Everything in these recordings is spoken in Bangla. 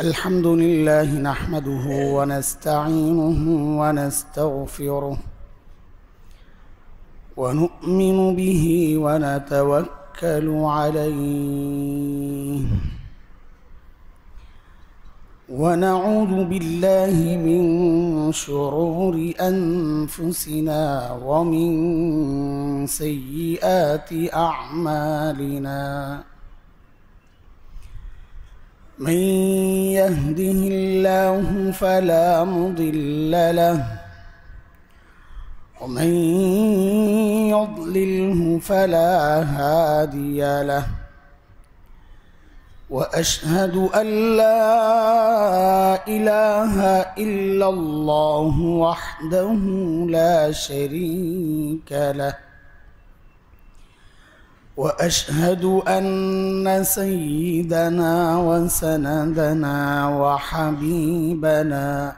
الحمد لله نحمده ونستعينه ونستغفره ونؤمن به ونتوكل عليه ونعوذ بالله من شرور أنفسنا ومن سيئات أعمالنا من يهده الله فلا مضل له ومن يضلله فلا هادي له وأشهد أن لا إله إلا الله وحده لا شريك له وأشهد أن سيدنا وسندنا وحبيبنا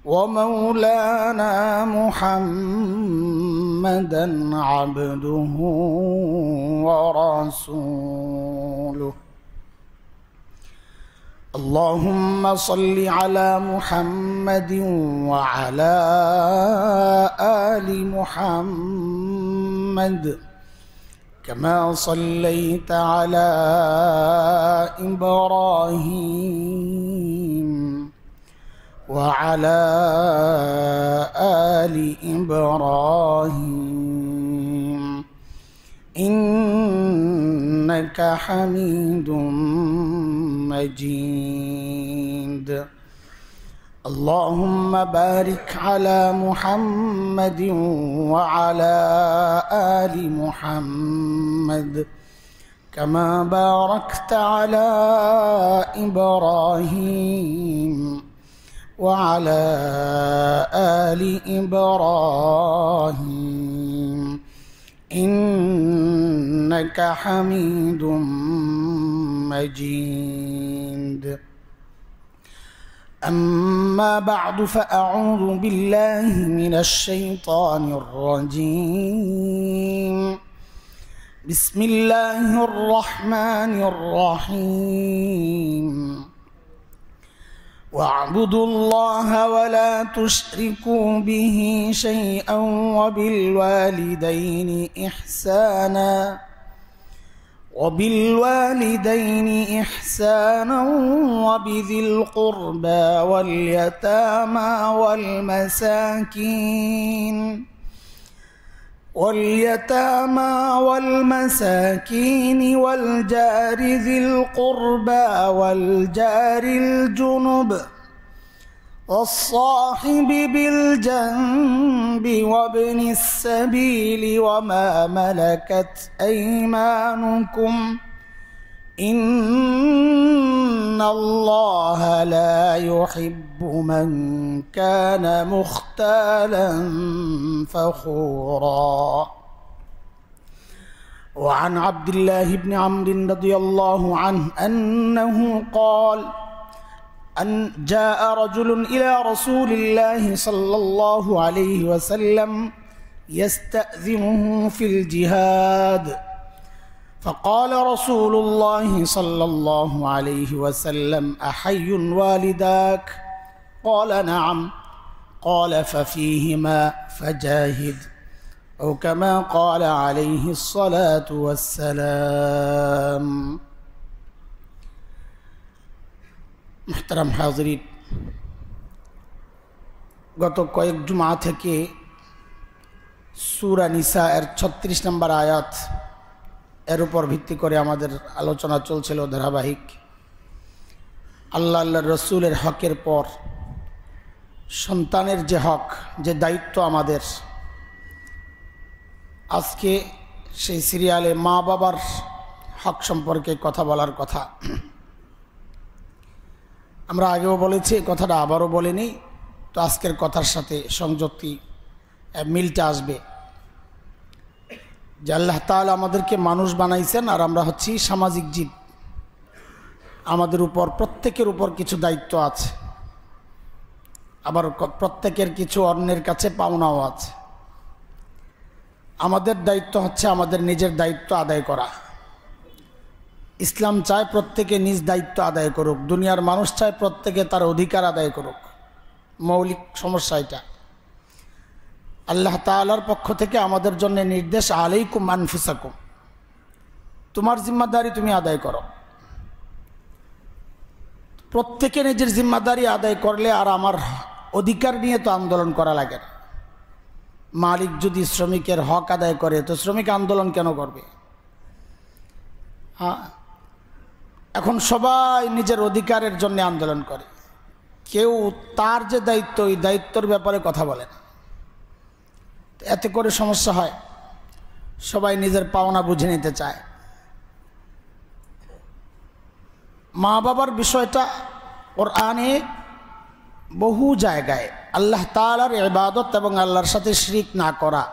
ومولانا محمدا عبده ورسوله اللهم صل على محمد وعلى آل محمد كما صليت على إبراهيم وعلى آل إبراهيم إنك حميد مجيد اللهم بارك على محمد وعلى آل محمد كما باركت على إبراهيم وعلى آل إبراهيم إنك حميد مجيد أما بعد فأعوذ بالله من الشيطان الرجيم بسم الله الرحمن الرحيم واعبدوا الله ولا تشركوا به شيئا وبالوالدين إحسانا وبذي القربى واليتامى والمساكين والجار ذي القربى والجار الجنب والصاحب بالجنب وابن السبيل وما ملكت أيمانكم إن الله لا يحب من كان مختالا فخورا وعن عبد الله بن عمرو رضي الله عنه أنه قال أن جاء رجل إلى رسول الله صلى الله عليه وسلم يستأذنه في الجهاد فقال رسول الله صلى الله عليه وسلم أحي والداك قال نعم قال ففيهما فجاهد أو كما قال عليه الصلاة والسلام محترم حاضرين গত কয়েক জুমা থেকে সূরা নিসা এর 36 নম্বর আয়াত এর উপর ভিত্তি করে আমাদের আলোচনা চলছিল ধারাবাহিক আল্লাহর রাসূলের হকের পর সন্তানের যে হক যে দায়িত্ব আমাদের আজকে সেই সিরিয়ালে মা বাবার হক সম্পর্কে কথা বলার কথা আমরা আগেও বলেছি কথাটা আবারও বলে নেই তো আজকের কথার সাথে সংযুক্তি মিলটা আসবে যে আল্লাহ তাআলা আমাদেরকে মানুষ বানাইছেন আর আমরা হচ্ছি সামাজিক জীব আমাদের উপর প্রত্যেকের উপর কিছু দায়িত্ব আছে আবার প্রত্যেকের কিছু অন্যের কাছে পাওনাও আছে আমাদের দায়িত্ব হচ্ছে আমাদের নিজের দায়িত্ব আদায় করা ইসলাম চায় প্রত্যেকে নিজ দায়িত্ব আদায় করুক, দুনিয়ার মানুষ চায় প্রত্যেকে তার অধিকার আদায় করুক। মৌলিক সমস্যা এটা। আল্লাহ তাআলার পক্ষ থেকে আমাদের জন্য নির্দেশ, আলাইকুম আনফুসাকুম, তোমার জিম্মাদারি তুমি আদায় করো। প্রত্যেকে নিজের জিম্মাদারি আদায় করলে আর আমার অধিকার নিয়ে তো আন্দোলন করা লাগে না। মালিক যদি শ্রমিকের হক আদায় করে তো শ্রমিক আন্দোলন কেন করবে? হ্যাঁ, এখন সবাই নিজের অধিকারের জন্য আন্দোলন করে, কেউ তার যে দায়িত্ব ওই দায়িত্বর ব্যাপারে কথা বলে না। এতে করে সমস্যা হয়, সবাই নিজের পাওনা বুঝে নিতে চায়। মা বাবার বিষয়টা কোরআনে বহু জায়গায় আল্লাহ তাআলার ইবাদত এবং আল্লাহর সাথে শিরক না করা,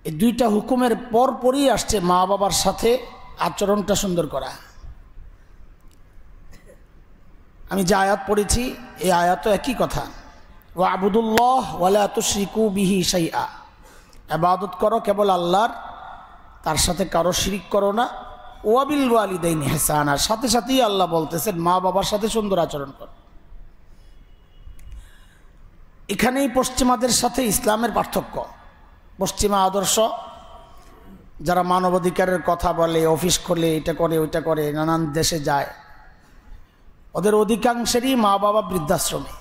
এই দুইটা হুকুমের পরপরই আসছে মা বাবার সাথে আচরণটা সুন্দর করা। আমি যে আয়াত পড়েছি এই আয়াতও একই কথা, ওয়াবুদুল্লাহ ওয়ালা তুশরিকু বিহি শাইআ, ইবাদত করো কেবল আল্লাহর, তার সাথে কারো শিরক করো না। ওয়াবিল ওয়ালিদাইনি ইহসানা, সাথে সাথেই আল্লাহ বলতেছেন মা বাবার সাথে সুন্দর আচরণ করো। এখানেই পশ্চিমাদের সাথে ইসলামের পার্থক্য। পশ্চিমা আদর্শ যারা মানবাধিকারের কথা বলে, অফিস খোলে, এটা করে ওইটা করে, নানান দেশে যায়, ওদের অধিকাংশেরই মা বাবা বৃদ্ধাশ্রমে।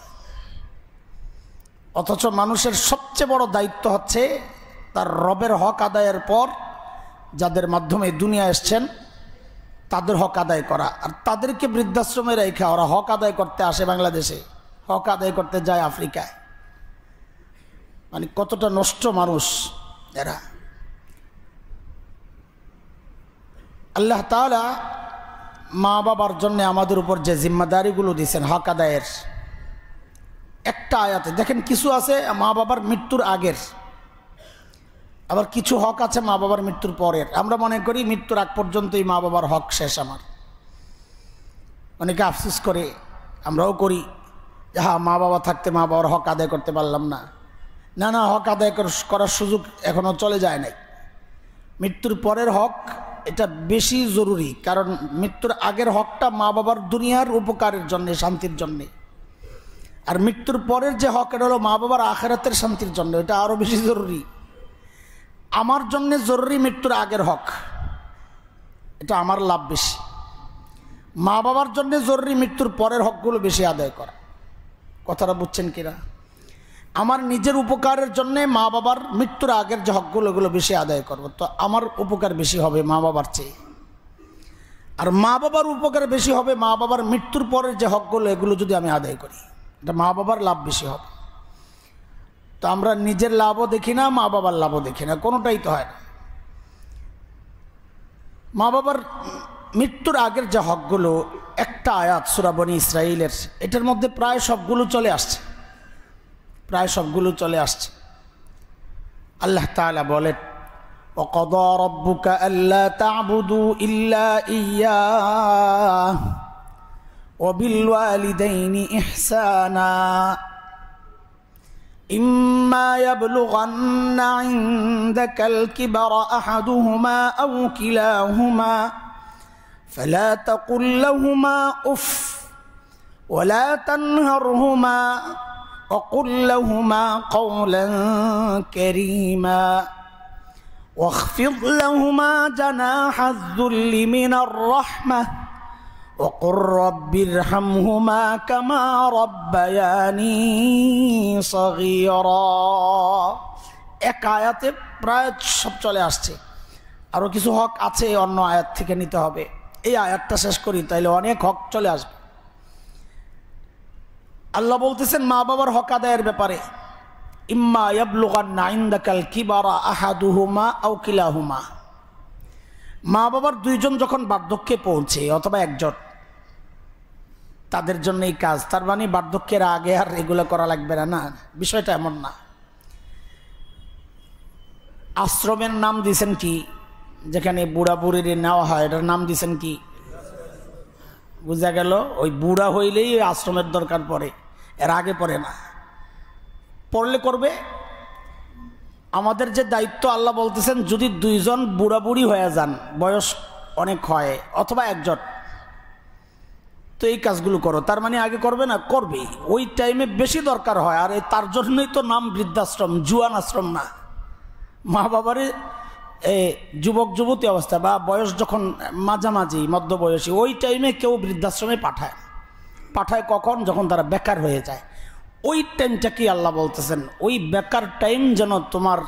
অথচ মানুষের সবচেয়ে বড় দায়িত্ব হচ্ছে তার রবের হক আদায়ের পর যাদের মাধ্যমে দুনিয়া এসছেন তাদের হক আদায় করা। আর তাদেরকে বৃদ্ধাশ্রমে রেখে ওরা হক আদায় করতে আসে বাংলাদেশে, হক আদায় করতে যায় আফ্রিকায়। মানে কতটা নষ্ট মানুষ এরা। আল্লাহ তাআলা মা বাবার জন্য আমাদের উপর যে জিম্মাদারিগুলো দিয়েছেন হক আদায়ের, একটা আয়াতে দেখেন কিছু আছে মা বাবার মৃত্যুর আগের, আবার কিছু হক আছে মা বাবার মৃত্যুর পরের। আমরা মনে করি মৃত্যুর আগ পর্যন্তই মা বাবার হক শেষ আমার। অনেকে আফসোস করে, আমরাও করি, যে হ্যাঁ মা বাবা থাকতে মা বাবার হক আদায় করতে পারলাম না। না না, হক আদায় করার সুযোগ এখনও চলে যায় নাই। মৃত্যুর পরের হক এটা বেশি জরুরি, কারণ মৃত্যুর আগের হকটা মা বাবার দুনিয়ার উপকারের জন্যে, শান্তির জন্যে। আর মৃত্যুর পরের যে হক এটা হলো মা বাবার আখিরাতের শান্তির জন্য, এটা আরও বেশি জরুরি। আমার জন্যে জরুরি মৃত্যুর আগের হক, এটা আমার লাভ বেশি। মা বাবার জন্যে জরুরি মৃত্যুর পরের হকগুলো বেশি আদায় করা। কথাটা বুঝছেন কিনা? আমার নিজের উপকারের জন্যে মা বাবার মৃত্যুর আগের যে হকগুলো এগুলো বেশি আদায় করব, তো আমার উপকার বেশি হবে মা বাবার চেয়ে। আর মা বাবার উপকার বেশি হবে মা বাবার মৃত্যুর পরের যে হকগুলো এগুলো যদি আমি আদায় করি, এটা মা বাবার লাভ বেশি হবে। তো আমরা নিজের লাভও দেখি না, মা বাবার লাভও দেখি না, কোনোটাই তো হয় না। মা বাবার মৃত্যুর আগের যে হকগুলো, একটা আয়াত সূরা বনী ইসরাঈলের, এটার মধ্যে প্রায় সবগুলো চলে আসছে, প্রায় সবগুলো চলে আসছে। আল্লাহ তাআলা বলেন, وَقَضَى رَبُّكَ أَلَّا تَعْبُدُوا إِلَّا إِيَّاهُ وَبِالْوَالِدَيْنِ إِحْسَانًا إِمَّا يَبْلُغَنَّ عِندَكَ الْكِبَرَ أَحَدُهُمَا أَوْ كِلَاهُمَا فَلَا تَقُل لَّهُمَا أُفٍّ وَلَا تَنْهَرْهُمَا وَقُل لَّهُمَا قَوْلًا كَرِيمًا واخفض لهما جناح الذل من الرحمة وقل رب ارحمهما كما ربياني صغيرا। এক আয়াতে প্রায় সব চলে আসছে। আরও কিছু হক আছে অন্য আয়াত থেকে নিতে হবে। এই আয়াতটা শেষ করি, তাইলে অনেক হক চলে আসবে। আল্লাহ বলতেছেন মা বাবার হক আদায়ের ব্যাপারে, ইম্মা ইয়াবলুগান্না ইনদাকাল কিবারা আহাদুহুমা আও কিলাহুমা, মা বাবার দুইজন যখন বার্ধক্যে পৌঁছে অথবা একজন, তাদের জন্য এই কাজ। তার মানে বার্ধক্যের আগে আর এগুলো করা লাগবে না, না, বিষয়টা এমন না। আশ্রমের নাম দিয়েছেন কি? যেখানে বুড়া বুড়ির নেওয়া হয়, এটার নাম দিয়েছেন কি? বুঝা গেল, ওই বুড়া হইলেই ওই আশ্রমের দরকার পড়ে, এর আগে পড়ে না। পড়লে করবে। আমাদের যে দায়িত্ব, আল্লাহ বলতেছেন যদি দুইজন বুড়া বুড়ি হয়ে যান, বয়স অনেক হয়, অথবা একজন। তো এই কাজগুলো করো, তার মানে আগে করবে না, করবে ওই টাইমে বেশি দরকার হয়। আর তার জন্যই তো নাম বৃদ্ধাশ্রম, জুয়ান আশ্রম না। মা বাবারে যুবক যুবতী অবস্থা বা বয়স যখন মাঝামাঝি মধ্যবয়সী, ওই টাইমে কেউ বৃদ্ধাশ্রমে পাঠায় কখন? যখন তারা বেকার হয়ে যায়। ওই টাইমটা কি আল্লাহ বলতেছেন, ওই বেকার টাইম যেন তোমার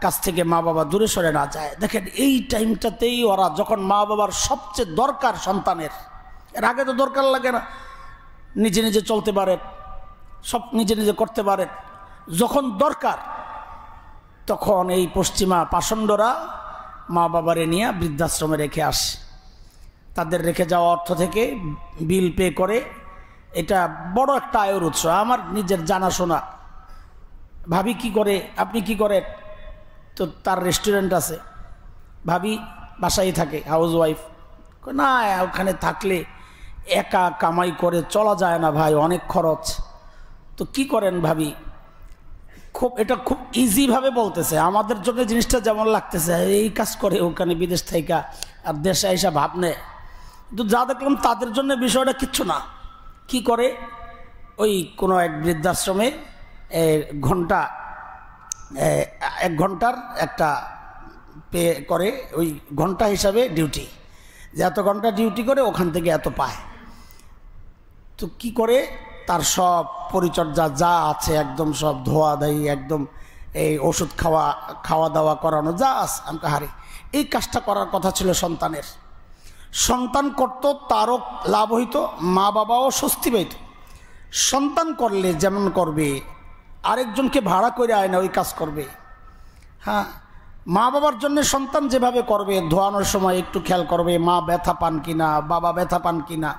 কাছ থেকে মা বাবা দূরে সরে না যায়। দেখেন এই টাইমটাতেই ওরা, যখন মা বাবার সবচেয়ে দরকার সন্তানের, এর আগে তো দরকার লাগে না, নিজে নিজে চলতে পারেন, সব নিজে নিজে করতে পারেন। যখন দরকার তখন এই পশ্চিমা পাষণ্ডরা মা বাবারে নিয়ে বৃদ্ধাশ্রমে রেখে আসে। তাদের রেখে যাওয়া অর্থ থেকে বিল পে করে। এটা বড় একটা আয়ের উৎস। আমার নিজের জানাশোনা ভাবি কি করে, আপনি কি করেন? তো তার রেস্টুরেন্ট আছে, ভাবি বাসায় থাকে, হাউস ওয়াইফ। না, ওখানে থাকলে একা কামাই করে চলা যায় না ভাই, অনেক খরচ। তো কি করেন ভাবি? এটা খুব ইজিভাবে বলতেছে, আমাদের জন্য জিনিসটা যেমন লাগতেছে এই কাজ করে ওখানে বিদেশ থেকে আর দেশে এসে ভাব নেয়। কিন্তু যা দেখলাম তাদের জন্য বিষয়টা কিচ্ছু না। কি করে? ওই কোনো এক বৃদ্ধাশ্রমে ঘন্টা 1 ঘন্টার একটা পে করে, ওই ঘন্টা হিসাবে ডিউটি, যে এত ঘন্টা ডিউটি করে ওখান থেকে এত পায়। তো কি করে? তার সব পরিচর্যা যা আছে একদম সব ধোয়া দেয়, একদম এই ওষুধ খাওয়া দাওয়া করানো যা আছে আমাকে হারে। এই কাজটা করার কথা ছিল সন্তানের। সন্তান করতো, তারও লাভ হইতো, মা বাবাও স্বস্তি পাইত। সন্তান করলে যেমন করবে, আরেকজনকে ভাড়া করে আয় না ওই কাজ করবে। হ্যাঁ, মা বাবার জন্য সন্তান যেভাবে করবে, ধোয়ানোর সময় একটু খেয়াল করবে মা ব্যথা পান কিনা, বাবা ব্যথা পান কিনা।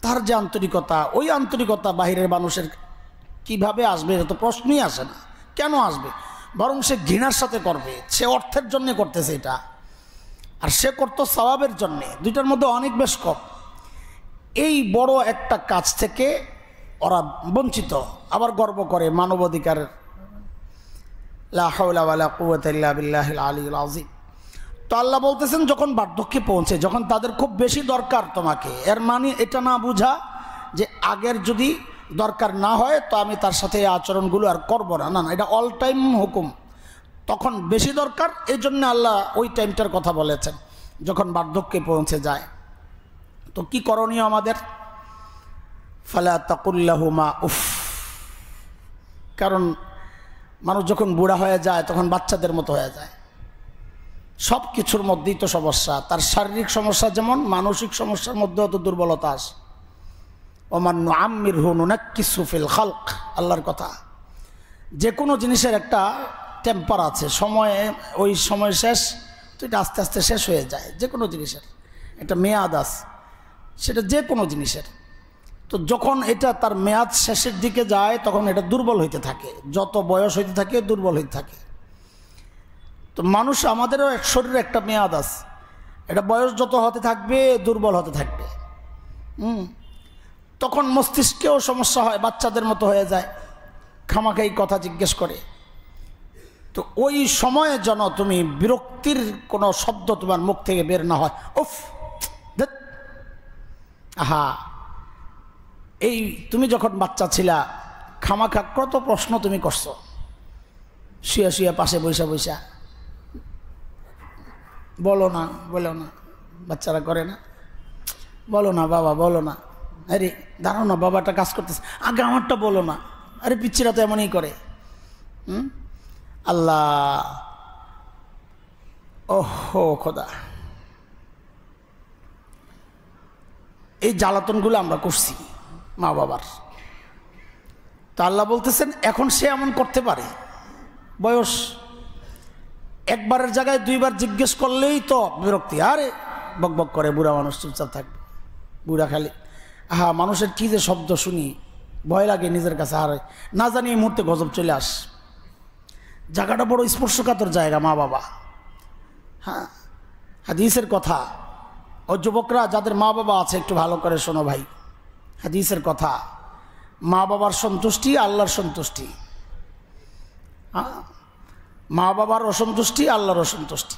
তার যে আন্তরিকতা, ওই আন্তরিকতা বাহিরের মানুষের কিভাবে আসবে? এটা তো প্রশ্নই আসে না। কেন আসবে? বরং সে ঘৃণার সাথে করবে। সে অর্থের জন্য করতেছে এটা, আর সে করতো সওয়াবের জন্যে। দুইটার মধ্যে অনেক বেশ কম। এই বড় একটা কাজ থেকে ওরা বঞ্চিত, আবার গর্ব করে মানবাধিকারের। লা হাওলা ওয়ালা কুওয়াতা ইল্লা বিল্লাহিল আলিয়্যিল আযীম। তো আল্লাহ বলতেছেন যখন বার্ধক্যে পৌঁছে, যখন তাদের খুব বেশি দরকার তোমাকে, এর মানে এটা না বুঝা যে আগের যদি দরকার না হয় তো আমি তার সাথে এই আচরণগুলো আর করবো না। না, এটা অল টাইম হুকুম। তখন বেশি দরকার, এই জন্য আল্লাহ ওই টাইমটার কথা বলেছেন, যখন বার্ধক্যে পৌঁছে যায়। তো কি করণীয় আমাদের? ফালা তাকুল লাহুমা উফ। কারণ মানুষ যখন বুড়া হয়ে যায় তখন বাচ্চাদের মতো হয়ে যায়। সব কিছুর মধ্যেই তো সমস্যা। তার শারীরিক সমস্যা যেমন, মানসিক সমস্যার মধ্যেও তো দুর্বলতা আসে। ওমান নুআম্মিরহু নুনাক্কিসহু ফিল খালক, আল্লাহর কথা। যে কোনো জিনিসের একটা টেম্পার আছে, সময়ে ওই সময় শেষ, তো এটা আস্তে আস্তে শেষ হয়ে যায়। যে কোনো জিনিসের একটা মেয়াদ আছে, সেটা যে কোনো জিনিসের। তো যখন এটা তার মেয়াদ শেষের দিকে যায় তখন এটা দুর্বল হইতে থাকে, যত বয়স হইতে থাকে দুর্বল হইতে থাকে। তো মানুষ, আমাদেরও এক শরীরে একটা মেয়াদ আছে, এটা বয়স যত হতে থাকবে দুর্বল হতে থাকবে। তখন মস্তিষ্কেও সমস্যা হয়, বাচ্চাদের মতো হয়ে যায়, খামাখাই কথা জিজ্ঞেস করে। তো ওই সময়ে যেন তুমি বিরক্তির কোনো শব্দ তোমার মুখ থেকে বের না হয়। উফ, আহা, এই তুমি যখন বাচ্চা ছিলা খামাখা কত প্রশ্ন তুমি করছো, শুয়ে শুয়ে পাশে বৈশা বৈশা। বলো না, বাচ্চারা করে না, বলো না বাবা, বলো না, আরে দাঁড়াও না, বাবাটা কাজ করতেছে, আগে আমারটা বলো না। আরে পিচ্ছিরা তো এমনই করে। আল্লাহ, ওহো খোদা, এই জ্বালাতনগুলো আমরা করছি মা বাবার। তা আল্লাহ বলতেছেন এখন সে এমন করতে পারে, বয়স একবারের জায়গায় 2 বার জিজ্ঞেস করলেই তো বিরক্তি। আরে বকবক করে, বুড়া মানুষ চুপচাপ থাকবে, বুড়া খালি মানুষের কী যে শব্দ শুনি, ভয় লাগে নিজের কাছে। আর না জানি এই মুহূর্তে গজব চলে আস। জায়গাটা বড় স্পর্শকাতর জায়গা, মা বাবা। হ্যাঁ, হাদিসের কথা। ও যুবকরা যাদের মা বাবা আছে একটু ভালো করে শোনো ভাই, হাদিসের কথা। মা বাবার সন্তুষ্টি আল্লাহর সন্তুষ্টি। মা বাবার অসন্তুষ্টি আল্লাহর অসন্তুষ্টি।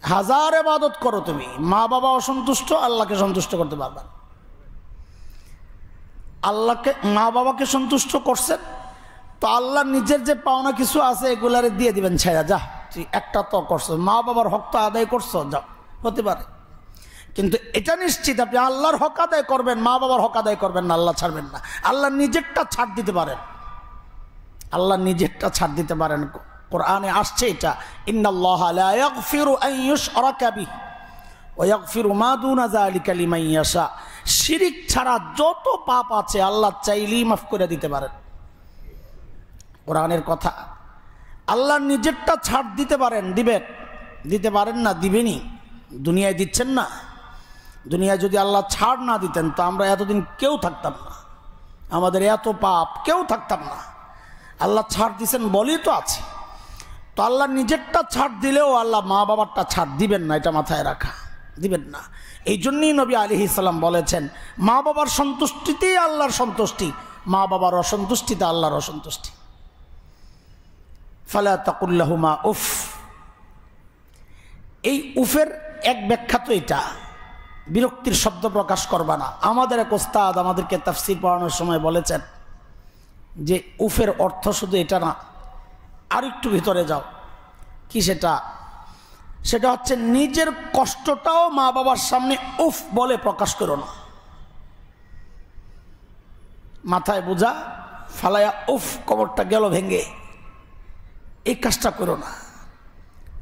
হাজার ইবাদত করো, তুমি মা বাবা অসন্তুষ্ট, আল্লাহকে সন্তুষ্ট করতে পারবা। আল্লাহকে মা বাবাকে সন্তুষ্ট করছেন তো আল্লাহ নিজের যে পাওনা কিছু আছে এগুলারে দিয়ে দিবেন ছেড়া, যা তুই একটা তো করছো, মা বাবার হক তো আদায় করছো, যাও, হতে পারে। কিন্তু এটা নিশ্চিত আপনি আল্লাহর হক আদায় করবেন, মা বাবার হক আদায় করবেন না, আল্লাহ ছাড়বেন না। আল্লাহ নিজেরটা ছাড় দিতে পারেন, আল্লাহ নিজেরটা ছাড় দিতে পারেন। কোরআনে আসছে এটা, ইন্নাল্লাহা লা ইয়াগফিরু আন ইউশরাকা বিহি ওয়া ইয়াগফিরু মা দুনা যালিকা লিমান ইয়াশা। শিরিক ছাড়া যত পাপ আছে আল্লাহ চাইলেই মাফ করে দিতে পারেন। কোরআনের কথা, আল্লাহ নিজেরটা ছাড় দিতে পারেন, দিবেন, দিতে পারেন না, দিবেনই। দুনিয়ায় দিচ্ছেন না, দুনিয়ায় যদি আল্লাহ ছাড় না দিতেন তো আমরা এতদিন কেউ থাকতাম না, আমাদের এত পাপ কেউ থাকতাম না। আল্লাহ ছাড় দিছেন বলেই তো আছে। তো আল্লাহ নিজেরটা ছাড় দিলেও আল্লাহ মা বাবারটা ছাড় দিবেন না, এটা মাথায় রাখা, দিবেন না। এই জন্যই নবী আলাইহিস সালাম বলেছেন, মা বাবার সন্তুষ্টিতেই আল্লাহর সন্তুষ্টি, মা বাবার অসন্তুষ্টিতে আল্লাহর অসন্তুষ্টি। ফালা তাকুল লাহুমা উফ। এই উফের এক ব্যাখ্যা তো এটা, বিরক্তির শব্দ প্রকাশ করবা না। আমাদের এক ওস্তাদ আমাদেরকে তাফসীর পড়ানোর সময় বলেছেন যে উফের অর্থ শুধু এটা না, আর একটু ভিতরে যাও। কি সেটা? সেটা হচ্ছে নিজের কষ্টটাও মা বাবার সামনে উফ বলে প্রকাশ করো না। মাথায় বোঝা ফালায়া উফ, কবরটা গেল ভেঙে, এই কাজটা করো না।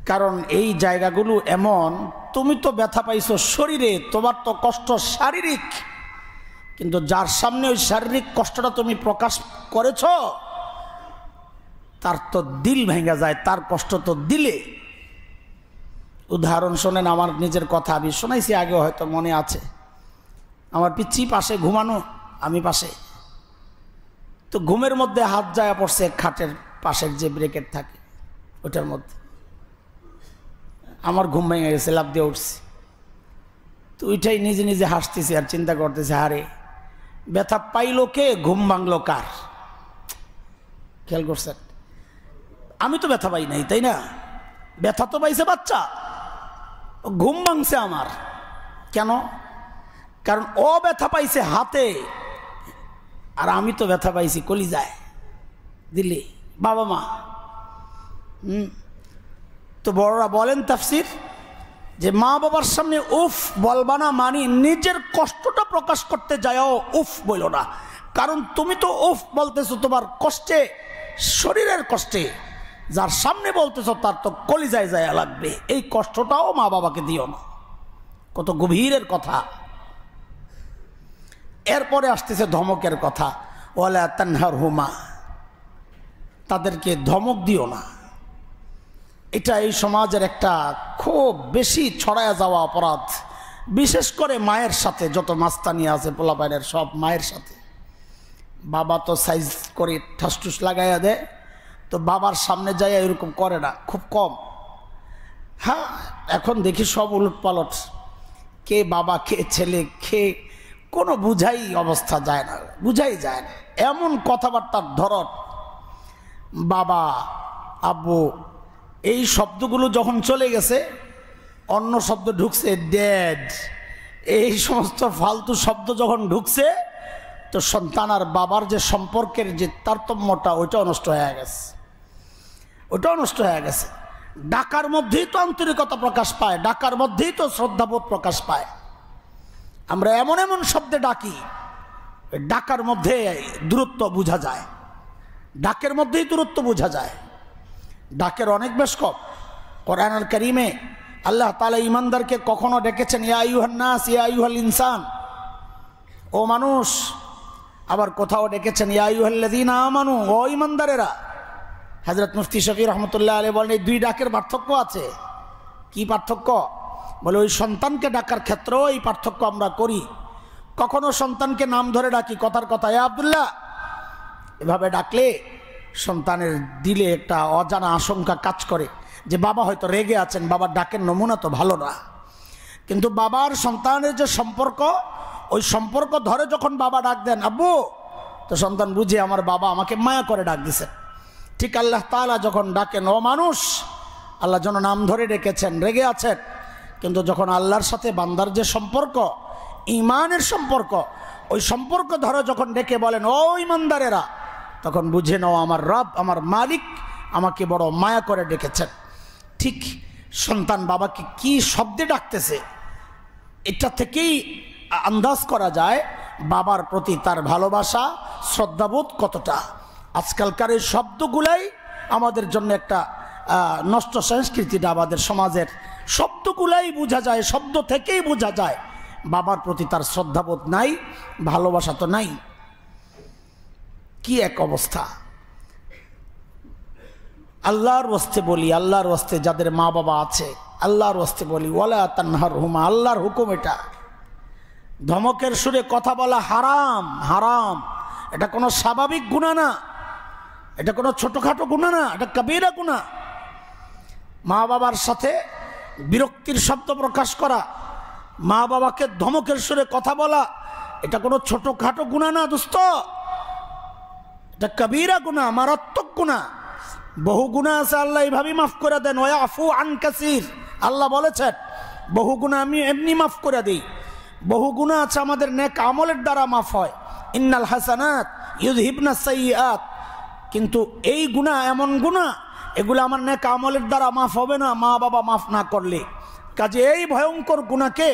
কারণ এই জায়গাগুলো এমন, তুমি তো ব্যথা পাইছো শরীরে, তোমার তো কষ্ট শারীরিক, কিন্তু যার সামনে ওই শারীরিক কষ্টটা তুমি প্রকাশ করেছ তার তো দিল ভেঙে যায়, তার কষ্ট তো দিলে। উদাহরণ শোনেন, আমার নিজের কথা আমি শোনাইছি আগে, হয়তো মনে আছে। আমার পিচ্ছি পাশে ঘুমানো, আমি পাশে, তো ঘুমের মধ্যে হাত যায় পড়ছে খাটের পাশের যে ব্রেকেট থাকে ওটার মধ্যে, আমার ঘুম ভেঙে গেছে, লাফ দিয়ে উঠছি। তো ওইটাই নিজে নিজে হাসতেছি আর চিন্তা করতেছি, আরে ব্যথা পাইলো কে, ঘুম ভাঙলো কার? খেয়াল করছেন? আমি তো ব্যথা পাই নাই, তাই না? ব্যথা তো পাইছে বাচ্চা, ঘুম ভাঙছে আমার। কেন? কারণ ও ব্যথা পাইছে হাতে, আর আমি তো ব্যথা পাইছি কলিজায়, দিলে, বাবা মা। তো বড়রা বলেন তাফসীর যে মা বাবার সামনে উফ বলবা না, মানে নিজের কষ্টটা প্রকাশ করতে যাও উফ বলো না। কারণ তুমি তো উফ বলতেছো তোমার কষ্টে, শরীরের কষ্টে, যার সামনে বলতেছো তার তো কলিজায় যায় লাগবে, এই কষ্টটাও মা বাবাকে দিও না। কত গভীরের কথা। এরপরে আসতেছে ধমকের কথা, ওয়ালা তানহারহুমা, তাদেরকে ধমক দিও না। এটা এই সমাজের একটা খুব বেশি ছড়ায় যাওয়া অপরাধ, বিশেষ করে মায়ের সাথে। যত মাস্তানি আছে পোলাপাইনের সব মায়ের সাথে। বাবা তো সাইজ করে ঠাসঠুস লাগাইয়া দেয়, তো বাবার সামনে যায় এরকম করে না, খুব কম। হ্যাঁ, এখন দেখি সব উলট পালট, কে বাবা কে ছেলে, কে কোনো বুঝাই অবস্থা যায় না, বুঝাই যায় না। এমন কথাবার্তার ধরন, বাবা আব্বু, এই শব্দগুলো যখন চলে গেছে, অন্য শব্দ ঢুকছে, ড্যাড, এই সমস্ত ফালতু শব্দ যখন ঢুকছে, তো সন্তান আর বাবার যে সম্পর্কের যে তারতম্যটা, ওইটাও নষ্ট হয়ে গেছে, ওইটাও নষ্ট হয়ে গেছে। ডাকার মধ্যেই তো আন্তরিকতা প্রকাশ পায়, ডাকার মধ্যেই তো শ্রদ্ধাবোধ প্রকাশ পায়। আমরা এমন এমন শব্দে ডাকি, ডাকার মধ্যে দূরত্ব বোঝা যায়, ডাকের মধ্যেই দূরত্ব বোঝা যায়। ডাকের অনেক বেশ কম। কোরআনুল কারীমে আল্লাহ তাআলা ঈমানদারকে কখনো ডেকেছেন ইয়া আইয়ুহান নাস, ইয়া আইয়ুহাল ইনসান, ও মানুষ। আবার কোথাও ডেকেছেন ইয়া আইয়ুহাল্লাযীনা আমানু, ও ঈমানদারেরা। হযরত মুফতি শফি রহমতুল্লাহ আলাইহি বলেন এই দুই ডাকের পার্থক্য আছে। কি পার্থক্য? বলে ওই সন্তানকে ডাকার ক্ষেত্রেও এই পার্থক্য আমরা করি। কখনো সন্তানকে নাম ধরে ডাকি, কথার কথা এ আব্দুল্লাহ, এভাবে ডাকলে সন্তানের দিলে একটা অজানা আশঙ্কা কাজ করে যে বাবা হয়তো রেগে আছেন, বাবার ডাকের নমুনা তো ভালো না। কিন্তু বাবার সন্তানের যে সম্পর্ক, ওই সম্পর্ক ধরে যখন বাবা ডাক দেন আব্বু, তো সন্তান বুঝে আমার বাবা আমাকে মায়া করে ডাক দিছেন। ঠিক আল্লাহ তাআলা যখন ডাকেন ও মানুষ, আল্লাহ যেন নাম ধরে ডেকেছেন, রেগে আছেন, কিন্তু যখন আল্লাহর সাথে বান্দার যে সম্পর্ক, ইমানের সম্পর্ক, ওই সম্পর্ক ধরে যখন ডেকে বলেন ও ইমানদারেরা, তখন বুঝে নাও আমার রব, আমার মালিক আমাকে বড় মায়া করে ডেকেছেন। ঠিক সন্তান বাবাকে কি শব্দে ডাকতেছে, এটা থেকেই আন্দাজ করা যায় বাবার প্রতি তার ভালোবাসা, শ্রদ্ধাবোধ কতটা। আজকালকার এই শব্দগুলাই আমাদের জন্য একটা নষ্ট সংস্কৃতিটা আমাদের সমাজের। শব্দগুলাই বোঝা যায়, শব্দ থেকেই বোঝা যায় বাবার প্রতি তার শ্রদ্ধাবোধ নাই, ভালোবাসা তো নাই। কি এক অবস্থা! আল্লাহর ওয়াস্তে বলি, আল্লাহর ওয়াস্তে যাদের মা বাবা আছে, আল্লাহর ওয়াস্তে বলি, ওয়ালা তানহারহুমা, আল্লাহর হুকুম এটা। ধমকের সুরে কথা বলা হারাম, হারাম। এটা কোনো স্বাভাবিক গুনাহ না, এটা কোনো ছোটোখাটো গুনাহ না, এটা কবিরা গুনাহ। মা বাবার সাথে বিরক্তির শব্দ প্রকাশ করা, মা বাবাকে ধমকের সুরে কথা বলা, এটা কোনো ছোটোখাটো গুনাহ না দোস্ত, এটা কবিরা গুনাহ, মারাত্মক গুনাহ। বহু গুনাহ আছে আল্লাহ এইভাবেই মাফ করে দেন, ওয়া আফু আন কাসির। আল্লাহ বলেছেন বহু গুনাহ আমি এমনি মাফ করে দিই। বহু গুনাহ আছে আমাদের নেক আমলের দ্বারা মাফ হয়, ইন্নাল হাসানাত ইউযহিবনা সাইয়্যাত। কিন্তু এই গুনাহ এমন গুনাহ, এগুলো আমার নেক আমলের দ্বারা মাফ হবে না, মা বাবা মাফ না করলে। কাজে এই ভয়ঙ্কর গুনাহকে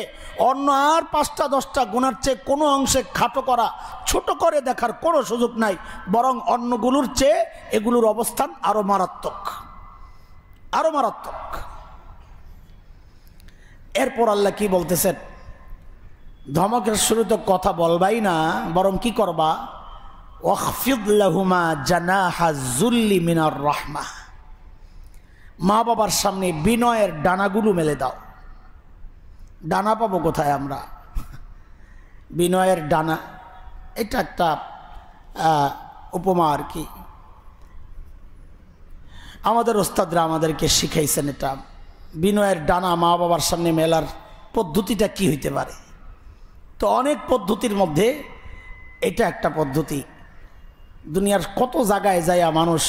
অন্য আর 5টা 10টা গুনার চেয়ে কোনো অংশে খাটো করা, ছোট করে দেখার কোনো সুযোগ নাই, বরং অন্যগুলোর চেয়ে এগুলোর অবস্থান আরো মারাত্মক, আরো মারাত্মক। এরপর আল্লাহ কি বলতেছেন? ধমকের শুরুতে কথা বলবাই না, বরং কি করবা? ওয়াখফিদ লাহুমা জানাহা যুল্লি মিনার রাহমাহ। মা বাবার সামনে বিনয়ের ডানাগুলো মেলে দাও। ডানা পাবো কোথায় আমরা? বিনয়ের ডানা, এটা একটা উপমা আর কি। আমাদের ওস্তাদরা আমাদেরকে শিখাইছেন এটা। বিনয়ের ডানা মা বাবার সামনে মেলার পদ্ধতিটা কি হইতে পারে? তো অনেক পদ্ধতির মধ্যে এটা একটা পদ্ধতি। দুনিয়ার কত জায়গায় যায় মানুষ,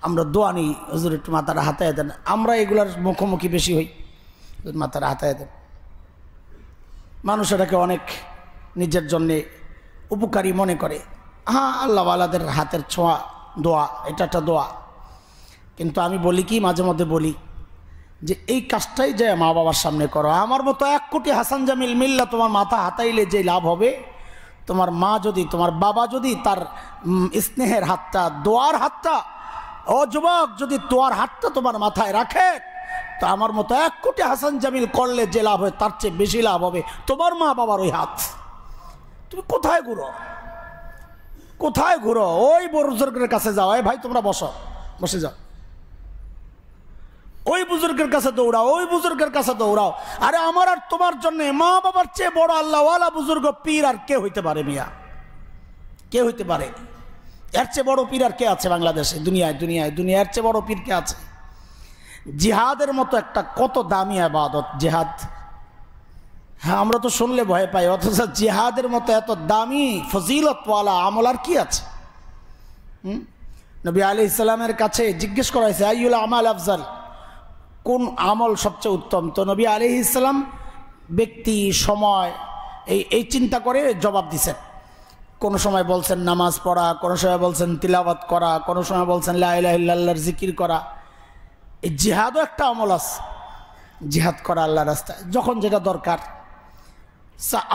আমরা দোয়া নিই, হুজুর একটু মাথাটা হাতায় দেন, আমরা এগুলার মুখোমুখি বেশি হই, মাথাটা হাতায় দেন। মানুষ এটাকে অনেক নিজের জন্যে উপকারী মনে করে। হ্যাঁ, আল্লাহওয়ালাদের হাতের ছোঁয়া দোয়া, এটা একটা দোয়া। কিন্তু আমি বলি কি, মাঝে মধ্যে বলি যে এই কাজটাই যে মা বাবার সামনে করো। আমার মতো 1 কোটি হাসান জামিল মিল্লা তোমার মাথা হাতাইলে যে লাভ হবে, তোমার মা যদি, তোমার বাবা যদি তার স্নেহের হাতটা, দোয়ার হাতটা, ও যুবক, যদি দোয়ার হাতটা তোমার মাথায় রাখে, তো আমার মতো 1 কোটি হাসান জামিল করলে যে লাভ হয় তার চেয়ে বেশি লাভ হবে তোমার মা বাবার ওই হাত। তুমি কোথায় ঘুরো, কোথায় ঘুরো? ওই বুজুর্গের কাছে যাও, এই ভাই তোমরা বসো, বসে যাও, ওই বুজুর্গের কাছে দৌড়াও, ওই বুজুর্গের কাছে দৌড়াও। আরে আমার আর তোমার জন্য মা বাবার চেয়ে বড় আল্লাহওয়ালা বুজুর্গ পীর আর কে হইতে পারে? মিয়া, কে হইতে পারে? এর চেয়ে বড় পীর আর কে আছে বাংলাদেশে? দুনিয়ার চেয়ে বড় পীর কে আছে? জিহাদের মতো একটা কত দামি ইবাদত জিহাদ। হ্যাঁ, আমরা তো শুনলে ভয় পাই, অথচ জিহাদের মতো এত দামি ফজিলতওয়ালা আমল আর কি আছে? নবী আলাইহিস সালামের কাছে জিজ্ঞেস করা হয়েছে আইয়ুল আমাল আফজাল, কোন আমল সবচেয়ে উত্তম? তো নবী আলাইহিস সালাম ব্যক্তি, সময় এই চিন্তা করে জবাব দিছেন। কোন সময় বলছেন নামাজ পড়া, কোন সময় বলছেন তিলাওয়াত করা, কোন সময় বলছেন লা ইলাহা ইল্লাল্লাহর জিকির করা। এই জিহাদও একটা আমল আছে, জিহাদ করা আল্লাহর রাস্তায়, যখন যেটা দরকার।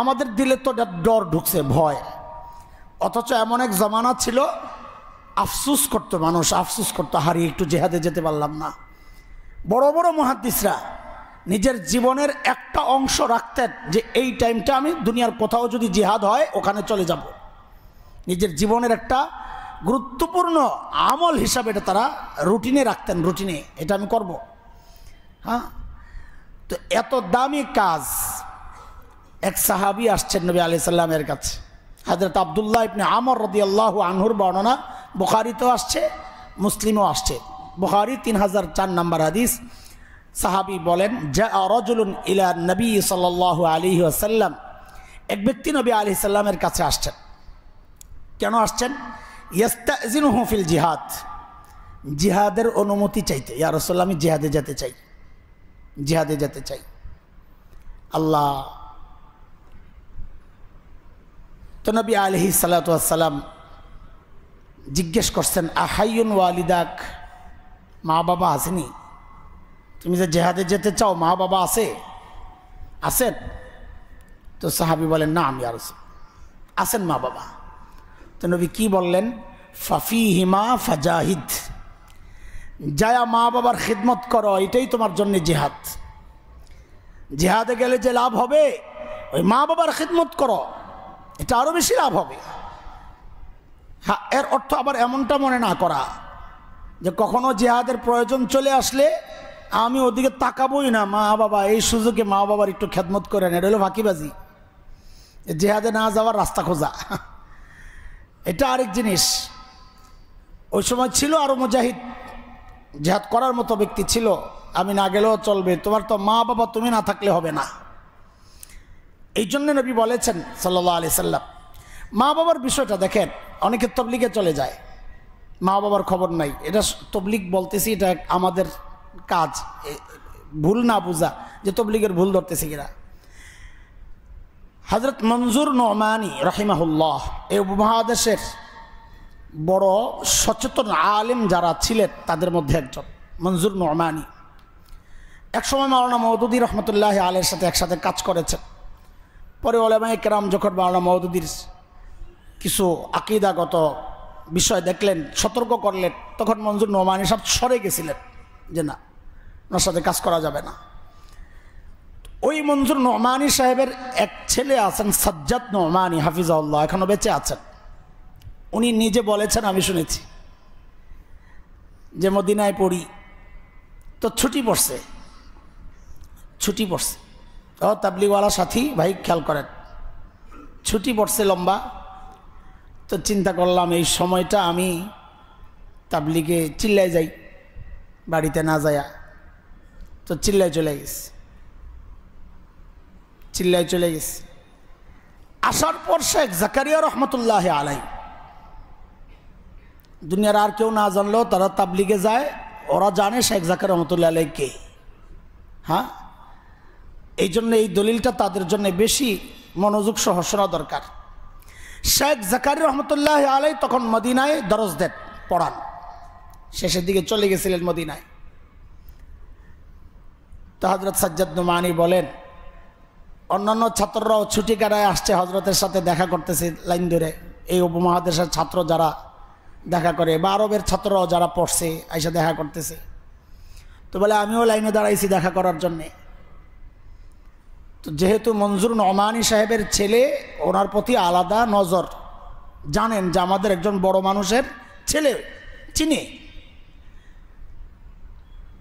আমাদের দিলে তো ডর ঢুকছে, ভয়। অথচ এমন এক জমানা ছিল, আফসুস করতো মানুষ, আফসুস করতো, হারিয়ে একটু জিহাদে যেতে পারলাম না। বড় বড় মুহাদ্দিসরা নিজের জীবনের একটা অংশ রাখতেন যে এই টাইমটা আমি দুনিয়ার কোথাও যদি জিহাদ হয় ওখানে চলে যাব। নিজের জীবনের একটা গুরুত্বপূর্ণ আমল হিসাবে এটা তারা রুটিনে রাখতেন, রুটিনে এটা আমি করব। হ্যাঁ, তো এত দামি কাজ। এক সাহাবী আসছেন নবী আলাইহিস সালামের কাছে, হযরত আব্দুল্লাহ ইবনে আমর রাদিয়াল্লাহু আনহুর বর্ণনা, বুখারীতেও আসছে, মুসলিমও আসছে। বুখারী 3004 নম্বর হাদিস। সাহাবী বলেন, জা রাজুলুন ইলা নবী সাল্লাল্লাহু আলাইহি ওয়াসাল্লাম, এক ব্যক্তি নবী আলাইহিস সালামের কাছে আসছেন। কেন আসছেন? ইস্তাযিনুহু ফিল জিহাদ, জিহাদের অনুমতি চাইতে, ইয়া রাসূলুল্লাহ আমি জিহাদে যেতে চাই, জিহাদে যেতে চাই। আল্লাহ তো নবী আলাইহিস সালাতু ওয়াস সালাম জিজ্ঞেস করছেন আহাইয়ুন ওয়ালিদাক, মা বাবা আসেনি? তুমি যে জেহাদে যেতে চাও মা বাবা আছে, আছেন? তো সাহাবী বলেন না ইয়া রাসূল, আছেন মা বাবা। তো নবী কি বললেন? ফাফিহিমা ফাজাহিদ, যায়া মা বাবার খিদমত করো, এটাই তোমার জন্য জিহাদ। জিহাদে গেলে যে লাভ হবে ওই মা বাবার খিদমত করো, এটা আরো বেশি লাভ হবে। হ্যাঁ, এর অর্থ আবার এমনটা মনে না করা যে কখনো জিহাদের প্রয়োজন চলে আসলে আমি ওদিকে তাকাবোই না, মা বাবা এই সুযোগে মা বাবার একটু খেদমত করে নেন, এটা হলো ফাঁকিবাজি, জিহাদে না যাওয়ার রাস্তা খোঁজা, এটা আরেক জিনিস। ওই সময় ছিল আরো মুজাহিদ, জিহাদ করার মতো ব্যক্তি ছিল, আমি না গেলেও চলবে, তোমার তো মা বাবা তুমি না থাকলে হবে না। এই জন্য নবী বলেছেন সাল্লাল্লাহু আলাইহি সাল্লাম, মা বাবার বিষয়টা দেখেন, অনেকে তবলিগে চলে যায়, মা বাবার খবর নাই। এটা তবলিগ বলতেছি, এটা আমাদের কাজ, ভুল না বুঝা যে তবলিগের ভুল ধরতেছি কিনা। হযরত মনজুর নোমানি রাহিমাহুল্লাহ এই উপমহাদেশের বড় সচেতন আলেম যারা ছিলেন তাদের মধ্যে একজন মনজুর নোমানি। একসময় মাওলানা মওদুদী রহমতুল্লাহ আলাইহির সাথে একসাথে কাজ করেছেন। পরে উলামায়ে কেরাম যখন মাওলানা মওদুদীর কিছু আকীদাগত বিষয় দেখলেন, সতর্ক করলেন, তখন মনজুর নোমানি সাহেব সরে গেছিলেন যে না, ওনার সাথে কাজ করা যাবে না। ওই মনজুর নোমানি সাহেবের এক ছেলে আছেন সাজ্জাদ নোমানি হাফিজাহুল্লাহ, এখনো বেঁচে আছেন। উনি নিজে বলেছেন, আমি শুনেছি, যে মদিনায় পড়ি তো ছুটি পড়ছে, ও তাবলিগওয়ালা সাথী ভাই খেয়াল করেন, ছুটি পড়ছে লম্বা, তো চিন্তা করলাম এই সময়টা আমি তাবলিগে চিল্লাই যাই, বাড়িতে না যায়া। তো চিল্লাই চলে গেছে। আসার পর শেখ জাকারিয়া রহমতুল্লাহ আলাইহি, দুনিয়ার আর কেউ না জানলেও তারা তাবলিগে যায়, ওরা জানে শেখ জাকারিয়া রহমতুল্লাহ আলাইহি কে। হ্যাঁ, এই জন্য এই দলিলটা তাদের জন্য বেশি মনোযোগ সহ শোনা দরকার। শেখ জাকারিয়া রহমতুল্লাহ আলাইহি তখন মদিনায় দরজ দেন, পড়ান, শেষের দিকে চলে গেছিলেন মদিনায়। তো হযরত সাজ্জাদ নোমানি বলেন, অন্যান্য ছাত্ররাও ছুটি কাটায় আসছে, হযরতের সাথে দেখা করতেছে লাইন ধরে, এই উপমহাদেশের ছাত্র যারা দেখা করে বা আরবের ছাত্ররাও যারা পড়ছে আইসা দেখা করতেছে। তো বলে আমিও লাইনে দাঁড়াইছি দেখা করার জন্যে। তো যেহেতু মনজুর নোমানি সাহেবের ছেলে, ওনার প্রতি আলাদা নজর, জানেন যে আমাদের একজন বড় মানুষের ছেলে, চিনে,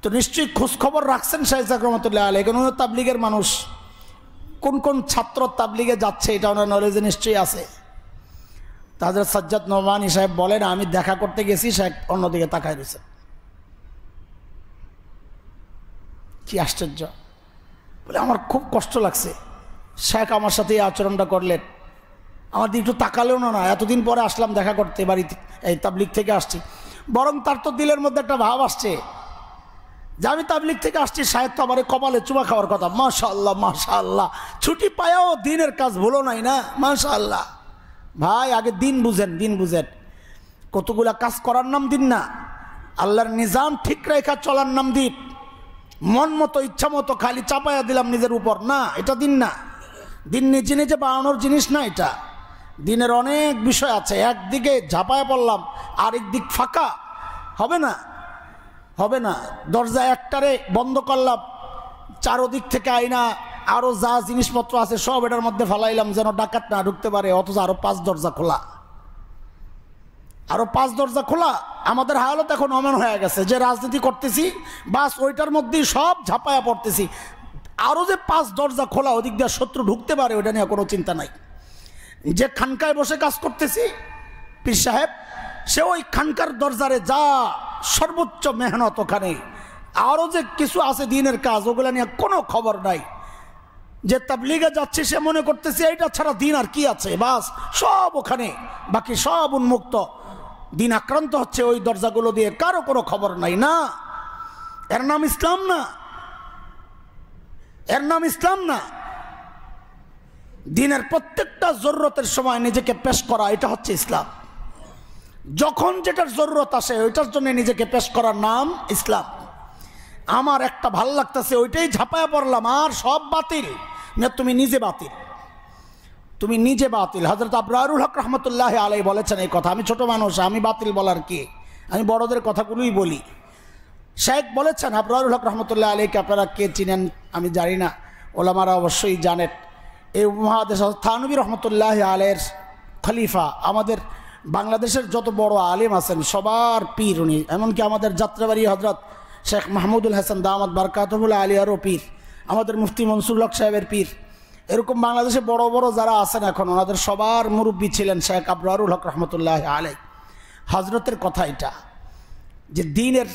তো নিশ্চয়ই খোঁজখবর রাখছেন শেখ জাকারিয়া রহমতুল্লাহ আলাইহি, কারণ উনি তাবলিগের মানুষ, কোন কোন ছাত্র তাবলিগে যাচ্ছে এটা ওনার নলেজে নিশ্চয়ই আছে। হযরত সাজ্জাদ নোমানি সাহেব বলেন, আমি দেখা করতে গেছি, শেখ অন্যদিকে তাকায় রয়েছে। কি আশ্চর্য! বলে আমার খুব কষ্ট লাগছে, শেখ আমার সাথে এই আচরণটা করলেন, আমার দিকে একটু তাকালেও না, এতদিন পরে আসলাম দেখা করতে, বাড়িতে এই তাবলিগ থেকে আসছি। বরং তার তো দিলের মধ্যে একটা ভাব আসছে যে আমি তাবলিগ থেকে আসছি, শায়দ তো আমার কপালে চুমা খাওয়ার কথা। মাশাআল্লাহ মাশাআল্লাহ, ছুটি পায়াও দিনের কাজ ভুলো নাই না, মাশাআল্লাহ। ভাই আগে দিন বুঝেন, কতগুলা কাজ করার নাম দিন না, আল্লাহর নিজাম ঠিক রেখা চলার নাম দিন। মন মতো ইচ্ছা মতো খালি চাপাইয়া দিলাম নিজের উপর, না, এটা দিন না। দিন নিজে নিজে বাড়ানোর জিনিস না, এটা দিনের অনেক বিষয় আছে। একদিকে ঝাঁপায়া পড়লাম, আরেক দিক ফাঁকা, হবে না। দরজা একটারে বন্ধ করলাম, চারোদিক থেকে আইনা আরো যা জিনিসপত্র আছে সব এটার মধ্যে ফালাইলাম যেন ডাকাত না ঢুকতে পারে, অথচ আরো 5 দরজা খোলা। আমাদের হালত এখন অমন হয়ে গেছে যে রাজনীতি করতেছি, বাস ওইটার মধ্যেই সব ঝাঁপায়া পড়তেছি। আরো যে 5 দরজা খোলা, ওদিক দিয়ে শত্রু ঢুকতে পারে, ওইটা নিয়ে কোনো চিন্তা নাই। যে খানকায় বসে কাজ করতেছি পীর সাহেব, সে ওই খানকার দরজারে যা সর্বোচ্চ মেহনত, ওখানে আরো যে কিছু আছে দিনের কাজ, ওগুলা নিয়ে কোনো খবর নাই। যে তাবলিগে যাচ্ছে সে মনে করতেছে এইটা ছাড়া দিন আর কি আছে, বাস সব ওখানে, বাকি সব উন্মুক্ত। দিন আক্রান্ত হচ্ছে ওই দরজাগুলো দিয়ে, কারো কোনো খবর নাই। না, এর নাম ইসলাম না, এর নাম ইসলাম না। দিনের প্রত্যেকটা জরুরতের সময় নিজেকে পেশ করা, এটা হচ্ছে ইসলাম। যখন যেটার জরুরত আসে ওইটার জন্য নিজেকে পেশ করার নাম ইসলাম। আমার একটা ভাল লাগতেছে ওইটাই ঝাঁপায়া পড়লাম, আর সব বাতিল। তুমি নিজে বাতিল, তুমি নিজে বাতিল। হযরত আবরারুল হক রহমতুল্লাহ আলাইহি বলেছেন এই কথা। আমি ছোট মানুষ, আমি বাতিল বলার কি, আমি বড়দের কথাগুলোই বলি। শেখ বলেছেন, আবরারুল হক রহমতুল্লাহ আলাইহিকে আপনারা কে চিনেন আমি জানি না, ওলামারা অবশ্যই জানেন। এই মহাদেশ থানবী রহমতুল্লাহ আলাইহির খলিফা, আমাদের বাংলাদেশের যত বড় আলেম আছেন সবার পীর উনি। এমনকি আমাদের যাত্রাবাড়ি হজরত শেখ মাহমুদুল হাসান দামাত বারকাতুহুল আলিয়ারও পীর, আমাদের মুফতি মনসুর হক সাহেবের পীর। এরকম বাংলাদেশে বড় বড় যারা আছেন এখন, ওনাদের সবার মুরব্বী ছিলেন শেখ আবরারুল হক রহমতুল্লাহ আলাইহি। হজরতের কথা এটা, যে দিনের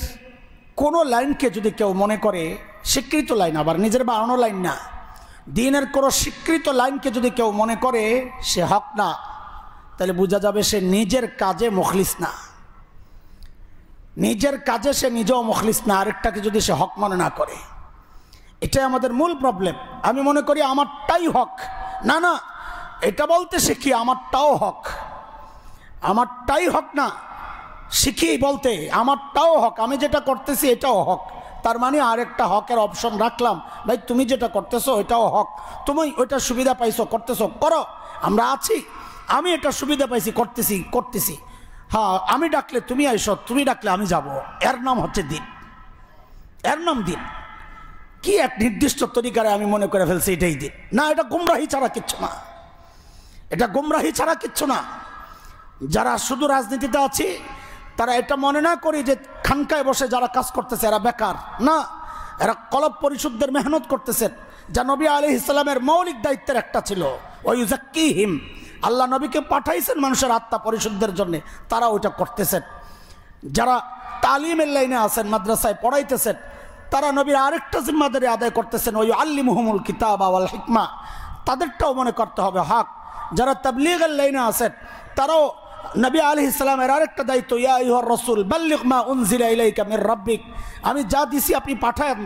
কোনো লাইনকে যদি কেউ মনে করে স্বীকৃত লাইন, আবার নিজের বানানো লাইন না, দিনের কোনো স্বীকৃত লাইনকে যদি কেউ মনে করে সে হক না, তাহলে বোঝা যাবে সে নিজের কাজে মুখলিস না। নিজের কাজে সে নিজেও মুখলিস না, আরেকটাকে যদি সে হক মনে না করে। এটাই আমাদের মূল প্রবলেম। আমি মনে করি আমারটাই হক। না না, এটা বলতে শিখি আমারটাও হক। আমারটাই হক না, শিখি বলতে আমারটাও হক, আমি যেটা করতেছি এটাও হক। তার মানে আরেকটা হকের অপশন রাখলাম, ভাই তুমি যেটা করতেছো এটাও হক, তুমি ওইটা সুবিধা পাইছো করতেছো, করো, আমরা আছি, আমি এটা সুবিধা পাইছি করতেছি। হ্যাঁ, আমি ডাকলে তুমি আইসো, তুমি ডাকলে আমি যাব, এর নাম হচ্ছে দিন, এর নাম দিন। কি এক নির্দিষ্ট তরিকারে আমি মনে করে ফেলছি এটাই দিন। না, এটা গুমরাহি ছাড়া কিচ্ছু না, এটা গুমরাহি ছাড়া কিচ্ছু না। যারা শুধু রাজনীতিতে আছি তারা এটা মনে না করি যে খানকায় বসে যারা কাজ করতেছে এরা বেকার। না, এরা কলব পরিশুদ্ধের মেহনত করতেছেন, যা নবী আলাইহিস সালামের মৌলিক দায়িত্বের একটা ছিল। ওয়ায়ুযাক্কিহিম, আল্লাহ নবীকে পাঠাইছেন মানুষের আত্মা পরিশুদ্ধের জন্য, তারা ওইটা করতেছেন। যারা তালিমের লাইনে আছেন, মাদ্রাসায় পড়াইতেছেন, তারা নবীর আরেকটা জিম্মাদারি আদায় করতেছেন, ওয়ায়ুআল্লিমুহুমুল কিতাবা ওয়াল হিকমা, তাদেরটাও মনে করতে হবে হক। যারা তাবলীগের লাইনে আছেন তারাও নবী আলাইহিস সালামের আরেকটা দায়িত্ব, ইয়া আইয়ুহার রাসূল বাল্লিগ মা উনজিলা ইলাইকা মির রাব্বিক, আমি যা দিছি আপনি পাঠান।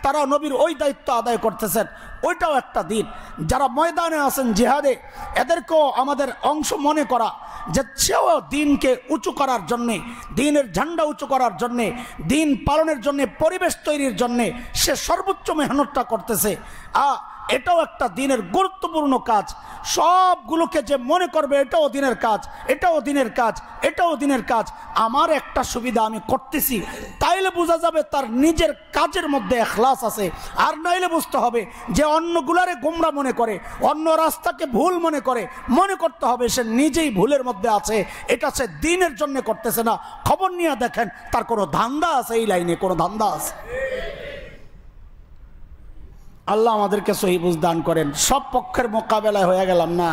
তারা নবীর ওই দায়িত্ব আদায় করতেছেন, ওইটাও একটা দিন। যারা ময়দানে আছেন জিহাদে, এদেরকেও আমাদের অংশ মনে করা, যে সেও দিনকে উঁচু করার জন্যে, দিনের ঝান্ডা উঁচু করার জন্যে, দিন পালনের জন্যে, পরিবেশ তৈরির জন্যে সে সর্বোচ্চ মেহনতটা করতেছে। এটাও একটা দিনের গুরুত্বপূর্ণ কাজ। সবগুলোকে যে মনে করবে এটাও দিনের কাজ, এটাও দিনের কাজ, এটাও দিনের কাজ, আমার একটা সুবিধা আমি করতেছি, তাইলে বোঝা যাবে তার নিজের কাজের মধ্যে ইখলাস আছে। আর নাইলে বুঝতে হবে যে অন্যগুলারে গোমরা মনে করে, অন্য রাস্তাকে ভুল মনে করে, মনে করতে হবে সে নিজেই ভুলের মধ্যে আছে, এটা সে দিনের জন্য করতেছে না। খবর নিয়ে দেখেন তার কোনো ধান্দা আছে, এই লাইনে কোনো ধান্দা আছে। আল্লাহ আমাদেরকে সহি বুঝ দান করেন। সব পক্ষের মোকাবেলায় হয়ে গেলাম না,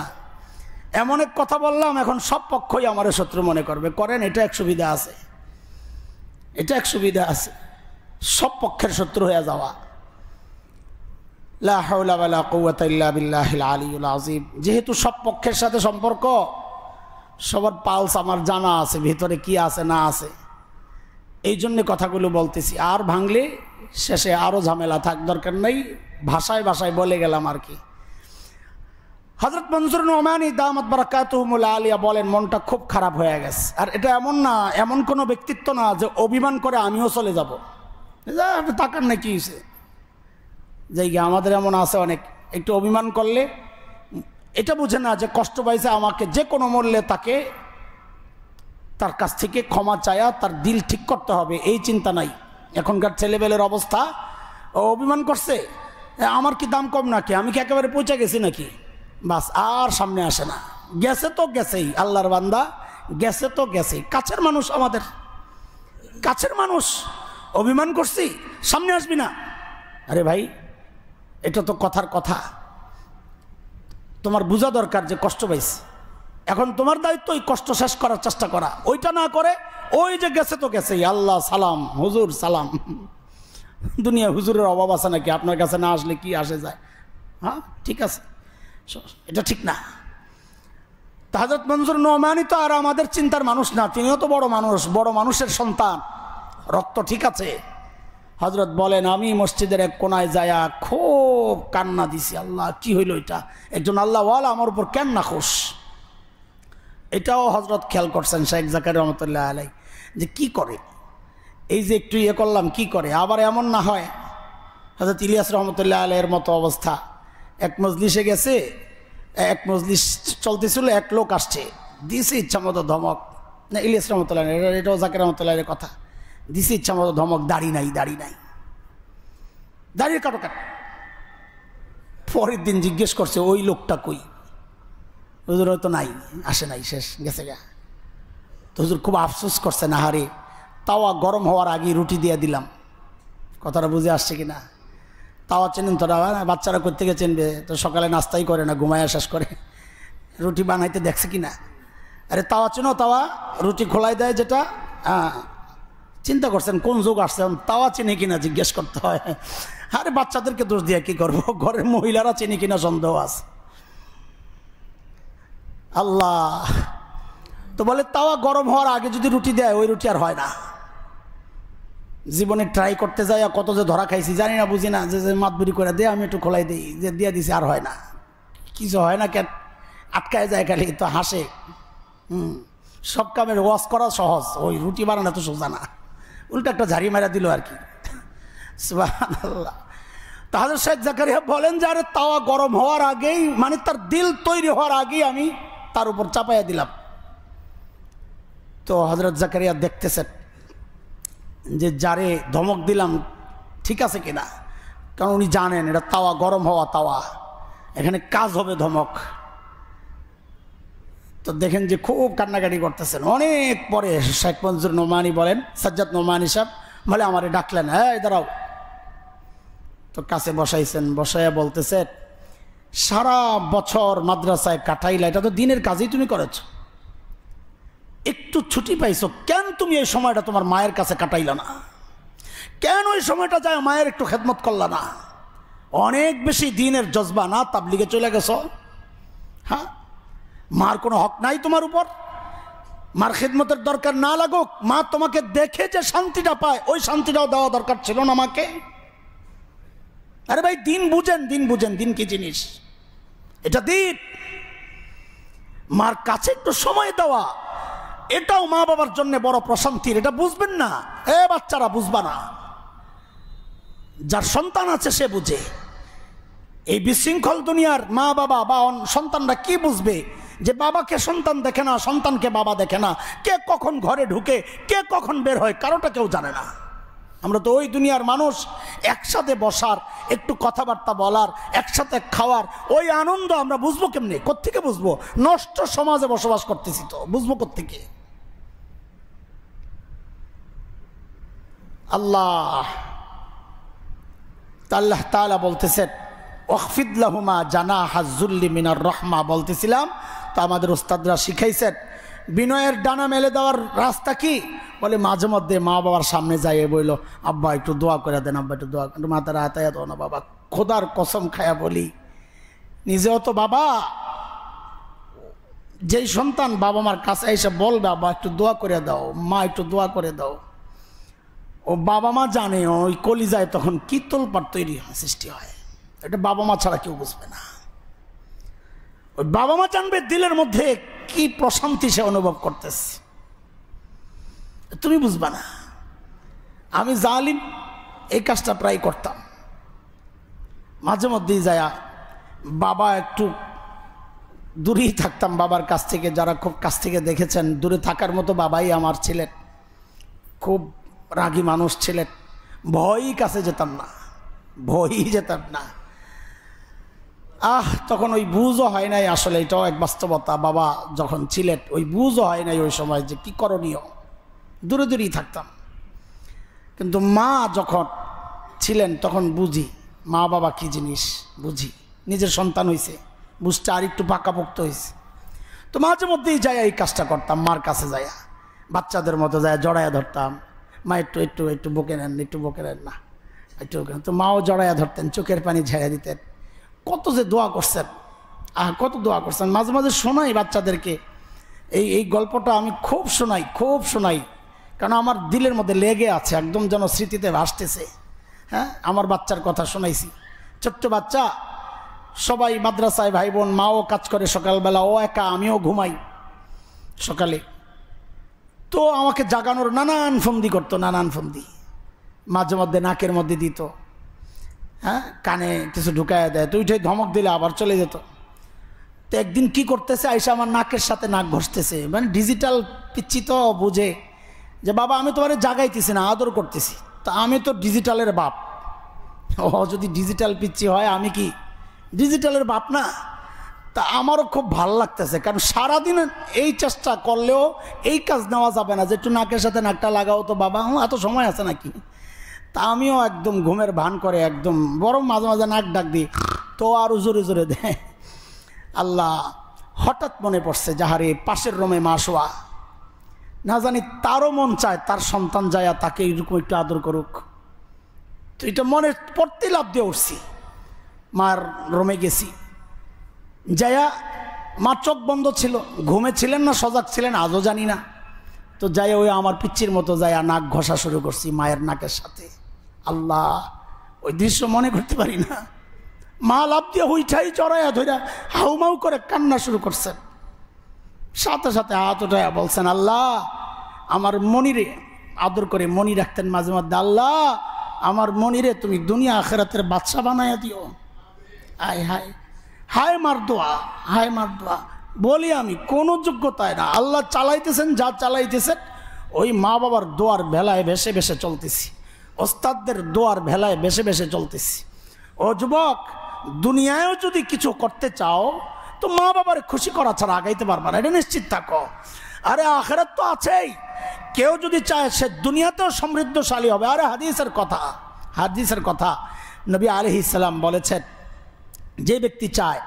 এমন এক কথা বললাম এখন সব পক্ষই আমার শত্রু মনে করবে। করেন, এটা এক সুবিধা আছে, এটা এক সুবিধা আছে, সব পক্ষের শত্রু হয়ে যাওয়া। লা হাওলা ওয়ালা কুওয়াতা ইল্লা বিল্লাহিল আলিয়্যিল আযীম। যেহেতু সব পক্ষের সাথে সম্পর্ক, সবার পালস আমার জানা আছে, ভিতরে কি আছে না আছে, এই জন্য কথাগুলো বলতেছি। আর ভাঙলে শেষে আরো ঝামেলা থাক, দরকার নেই, ভাষায় ভাষায় বলে গেলাম আর কি। হযরত মনসুর নোমানী দামাত বারাকাতুহুল আলিয়া বলেন, মনটা খুব খারাপ হয়ে গেছে। আর এটা এমন না, এমন কোনো ব্যক্তিত্ব না যে অভিমান করে আমিও চলে যাব, তাকার না কি হয়েছে, যে আমাদের এমন আছে অনেক, একটু অভিমান করলে এটা বুঝে না যে কষ্ট পাইছে, আমাকে যে কোনো মূল্যে তাকে তার কাছ থেকে ক্ষমা চায়া তার দিল ঠিক করতে হবে, এই চিন্তা নাই। এখনকার ছেলেবেলের অবস্থা, ও অভিমান করছে, আমার কি দাম কম নাকি, আমি কি একেবারে পৌঁছে গেছি নাকি, বাস আর সামনে আসে না। গেছে তো গেছেই, আল্লাহর বান্দা, গেছে তো গেছেই। কাছের মানুষ, আমাদের কাছের মানুষ, অভিমান করছি, সামনে আসবি না। আরে ভাই, এটা তো কথার কথা, তোমার বোঝা দরকার যে কষ্ট পাইছে। এখন তোমার দায়িত্ব ওই কষ্ট শেষ করার চেষ্টা করা, ওইটা না করে ওই যে গেছে তো গেছেই, আল্লাহ সালাম, হুজুর সালাম। দুনিয়া হুজুরের অভাব আছে নাকি, আপনার কাছে না আসলে কি আসে যায়? হ্যাঁ, ঠিক আছে, এটা ঠিক না। তো হযরত মনজুর নোমানী তো আর আমাদের চিন্তার মানুষ না, তিনিও তো বড় মানুষ, বড় মানুষের সন্তান, রক্ত ঠিক আছে। হযরত বলেন আমি মসজিদের এক কোনায় যায়া খুব কান্না দিছি, আল্লাহ কি হইল এটা, একজন আল্লাহওয়ালা আমার উপর কেন না খুশ। এটাও হযরত খেয়াল করছেন শেখ জাকারিয়া রহমতুল্লাহ আলাই, যে কি করে এই যে একটু ইয়ে করলাম কি করে, আবার এমন না হয় হযরত ইলিয়াস রহমতুল্লাহ আলাইয়ের মতো অবস্থা, এক মজলিসে গেছে, এক মজলিস চলতেছিল, এক লোক আসছে, দিছে ইচ্ছা মতো ধমক, না ইলিয়াস রহমতুল্লাহ এটাও জাকির রহমতুল্লাহের কথা, দিছে ইচ্ছা মতো ধমক, দাড়ি নাই দাড়ি নাই, দাড়ির কাটো কাট। পরের দিন জিজ্ঞেস করছে ওই লোকটা কই, হুজুর হয়তো নাই, আসে নাই, শেষ গেছে গা। তো হুজুর খুব আফসোস করছে, না হারে তাওয়া গরম হওয়ার আগে রুটি দিয়ে দিলাম। কথাটা বুঝে আসছে কিনা? তাওয়া চেনেন তোরা, বাচ্চারা কোত্থেকে চিনবে, তো সকালে নাস্তাই করে না, ঘুমায় শেষ করে, রুটি বানাইতে দেখছে কিনা? আরে তাওয়া চেনো, তাওয়া রুটি খোলাই দেয় যেটা, হ্যাঁ চিন্তা করছেন কোন যুগ আসছে, তাওয়া চেনে কিনা জিজ্ঞেস করতে হয়। আরে বাচ্চাদেরকে দোষ দিয়ে কি করবো, ঘরের মহিলারা চেনে কিনা সন্দেহ আছে। আল্লাহ তো বলে তাওয়া গরম হওয়ার আগে যদি রুটি দেয় ওই রুটি আর হয় না। জীবনে ট্রাই করতে যাই কত যে ধরা খাইছি জানি না, বুঝি না, যে মাতবুরি করে দে, আমি একটু খোলাই দিই, যে দিয়ে দিছি আর হয় না, কিছু হয় না, কেন আটকায় যায় খালি, তো হাসে। সব কামের ওয়াশ করা সহজ, ওই রুটি বানানো তো সোজা না, উল্টা একটা ঝাড়ি মারা দিল আর কি। সুবহানাল্লাহ। তাহলে শেখ জাকারিয়া বলেন যে আরে তাওয়া গরম হওয়ার আগেই, মানে তার দিল তৈরি হওয়ার আগেই আমি তার উপর চাপাইয়া দিলাম। তো হযরত জাকারিয়া দেখতেছেন যে যারে ধমক দিলাম ঠিক আছে কিনা, কারণ উনি জানেন এটা তাওয়া গরম হওয়া তাওয়া, এখানে কাজ হবে ধমক। তো দেখেন যে খুব কান্নাকাটি করতেছেন। অনেক পরে শেখ মনজুর নোমানী বলেন, সাজ্জাদ নোমানী সাহেব বলে আমারে ডাকলেন, হ্যাঁ দাঁড়াও। তো কাছে বসাইছেন, বসাইয়া বলতেছেন সারা বছর মাদ্রাসায় কাটাইলা, এটা তো দিনের কাজেই তুমি করেছ, একটু ছুটি পাইছো, কেন তুমি এই সময়টা তোমার মায়ের কাছে কাটাইলা না, কেন ওই সময়টা যায় মায়ের একটু খেদমত করলা না, অনেক বেশি দিনের জজবা না, তাবলিগে চলে গেছো। হ্যাঁ মার কোনো হক নাই তোমার উপর, মার খেদমতের দরকার না লাগুক, মা তোমাকে দেখে যে শান্তিটা পায় ওই শান্তিটাও দেওয়া দরকার ছিল না মাকে। আরে ভাই দিন বুঝেন, দিন বুঝেন, দিন কি জিনিস, এটা দিন। মার কাছে একটু সময় দেওয়া এটাও মা বাবার জন্য বড় প্রশান্তির, এটা বুঝবেন না এ বাচ্চারা, বুঝবা না, যার সন্তান আছে সে বুঝে। এই বিশৃঙ্খল দুনিয়ার মা বাবা বা সন্তানরা কি বুঝবে যে বাবাকে সন্তান দেখে না, সন্তানকে বাবা দেখে না, কে কখন ঘরে ঢুকে কে কখন বের হয় কারোটা কেউ জানে না। আমরা তো ওই দুনিয়ার মানুষ, একসাথে বসার, একটু কথাবার্তা বলার, একসাথে খাওয়ার ওই আনন্দ আমরা বুঝবো কেমনে, কোত্থেকে বুঝবো? নষ্ট সমাজে বসবাস করতেছি, তো বুঝবো কোত্থেকে? আল্লাহ আল্লাহ তাআলা বলতেছেন ওয়াখফিদ লাহুমা জানাহা যুল্লি মিনার রাহমা, বলতেছিলাম তো আমাদের ওস্তাদরা শিখাইছেন বিনয়ের ডানা মেলে দেওয়ার রাস্তা কি, বলে মাঝে মধ্যে মা বাবার সামনে যাইয়ে বইল আব্বা একটু দোয়া করে দেন, আব্বা একটু দোয়া, একটু মাথার হাতায়া দাও না বাবা। খোদার কসম খায়া বলি, নিজেও তো বাবা, যেই সন্তান বাবা মার কাছে এসে বলবে আব্বা একটু দোয়া করে দাও, মা একটু দোয়া করে দাও, ও বাবা মা জানে ওই কলিজায় তখন কি তোলপাড় তৈরি হয়, সৃষ্টি হয়, এটা বাবা মা ছাড়া কেউ বুঝবে না। ওই বাবা মা জানবে দিলের মধ্যে কি প্রশান্তি সে অনুভব করতেছে, তুমি বুঝবা না। আমি জালিম এই কাজটা প্রায় করতাম, মাঝে মধ্যেই যায় বাবা একটু দূরেই থাকতাম বাবার কাছ থেকে, যারা খুব কাছ থেকে দেখেছেন দূরে থাকার মতো বাবাই আমার ছিলেন, খুব রাগী মানুষ ছিলেন, ভয়ই কাছে যেতাম না, ভয়ই যেতাম না। তখন ওই বুঝও হয় নাই, আসলে এটাও এক বাস্তবতা, বাবা যখন ছিলেন ওই বুঝও হয় নাই ওই সময় যে কি করণীয়, দূরে দূরেই থাকতাম। কিন্তু মা যখন ছিলেন তখন বুঝি মা বাবা কি জিনিস, বুঝি, নিজের সন্তান হয়েছে, বুঝতে আর একটু পাকাপোক্ত হয়েছে। তো মাঝে মধ্যেই যাই এই কাজটা করতাম, মার কাছে যাইয়া বাচ্চাদের মতো যায় জড়াইয়া ধরতাম, মা একটু একটু একটু বকে নেন, একটু বকে নেন না, একটু, তো মাও জড়াইয়া ধরতেন, চোখের পানি ঝেড়ে দিতেন, কত যে দোয়া করছেন। কত দোয়া করছেন। মাঝে মাঝে শোনাই বাচ্চাদেরকে এই গল্পটা, আমি খুব শোনাই, কারণ আমার দিলের মধ্যে লেগে আছে, একদম যেন স্মৃতিতে ভাসতেছে। হ্যাঁ, আমার বাচ্চার কথা শোনাইছি, ছোট্ট বাচ্চা, সবাই মাদ্রাসায়, ভাই বোন, মাও কাজ করে সকালবেলা, ও একা, আমিও ঘুমাই সকালে। তো আমাকে জাগানোর নানান ফন্দি করতো, নানান ফন্দি, মাঝে মধ্যে নাকের মধ্যে দিত, হ্যাঁ, কানে কিছু ঢুকাইয়া দেয়, তো উঠে ধমক দিলে আবার চলে যেত। তো একদিন কি করতেছে, আইসা আমার নাকের সাথে নাক ঘষতেছে, মানে ডিজিটাল পিচ্ছি তো বুঝে যে বাবা আমি তোমারে জাগাইতেছি না, আদর করতেছি। তা আমি তো ডিজিটালের বাপ, ও যদি ডিজিটাল পিচ্ছি হয় আমি কি ডিজিটালের বাপ না? তা আমারও খুব ভালো লাগতেছে, কারণ সারাদিন এই চেষ্টা করলেও এই কাজ নেওয়া যাবে না যে একটু নাকের সাথে নাকটা লাগাও তো বাবা, এত সময় আছে নাকি? তা আমিও একদম ঘুমের ভান করে একদম, বরং মাঝে মাঝে নাক ডাক দিই, তো আরও জোরে জোরে দেয়। আল্লাহ, হঠাৎ মনে পড়ছে যাহারে পাশের রুমে মা শোয়া, না জানি তারও মন চায় তার সন্তান যায়া তাকে এইরকম একটু আদর করুক। তো এটা মনে পড়তেই লাভ দিয়ে উঠছি, মার রুমে গেছি, যায়া মা চোখ বন্ধ ছিল, ঘুমে ছিলেন না সজাগ ছিলেন আজও জানি না। তো যাই ওই আমার পিচ্চির মতো যায়া নাক ঘষা শুরু করছি মায়ের নাকের সাথে। আল্লাহ, ওই দৃশ্য মনে করতে পারি না। মা লাভ দিয়ে হুইঠাই চড়াইয়া ধইরা হাউমাউ করে কান্না শুরু করছেন, সাথে সাথে হাত উঠাইয়া বলছেন, আল্লাহ আমার মনিরে, আদর করে মনি রাখতেন মাঝে মধ্যে, আল্লাহ আমার মনিরে তুমি দুনিয়া আখেরাতের বাদশা বানাইয়া দিও। হায় হায়, হায় মার দোয়া, হায় মার দোয়া। বলি আমি কোনো যোগ্যতায় না, আল্লাহ চালাইতেছেন, যা চালাইতেছেন ওই মা বাবার দোয়ার ভেলায় ভেসে ভেসে চলতেছি, ওস্তাদদের দোয়ার ভেলায় ভেসে ভেসে চলতেছি। ও যুবক, দুনিয়ায়ও যদি কিছু করতে চাও তো মা বাবার খুশি করা ছাড়া আগাইতে পারবা না, এটা নিশ্চিত থাকো। আরে আখেরাত তো আছেই, কেউ যদি চায় সে দুনিয়াতেও সমৃদ্ধশালী হবে। আরে হাদিসের কথা নবী আলাইহিস সালাম বলেছেন, যে ব্যক্তি চায়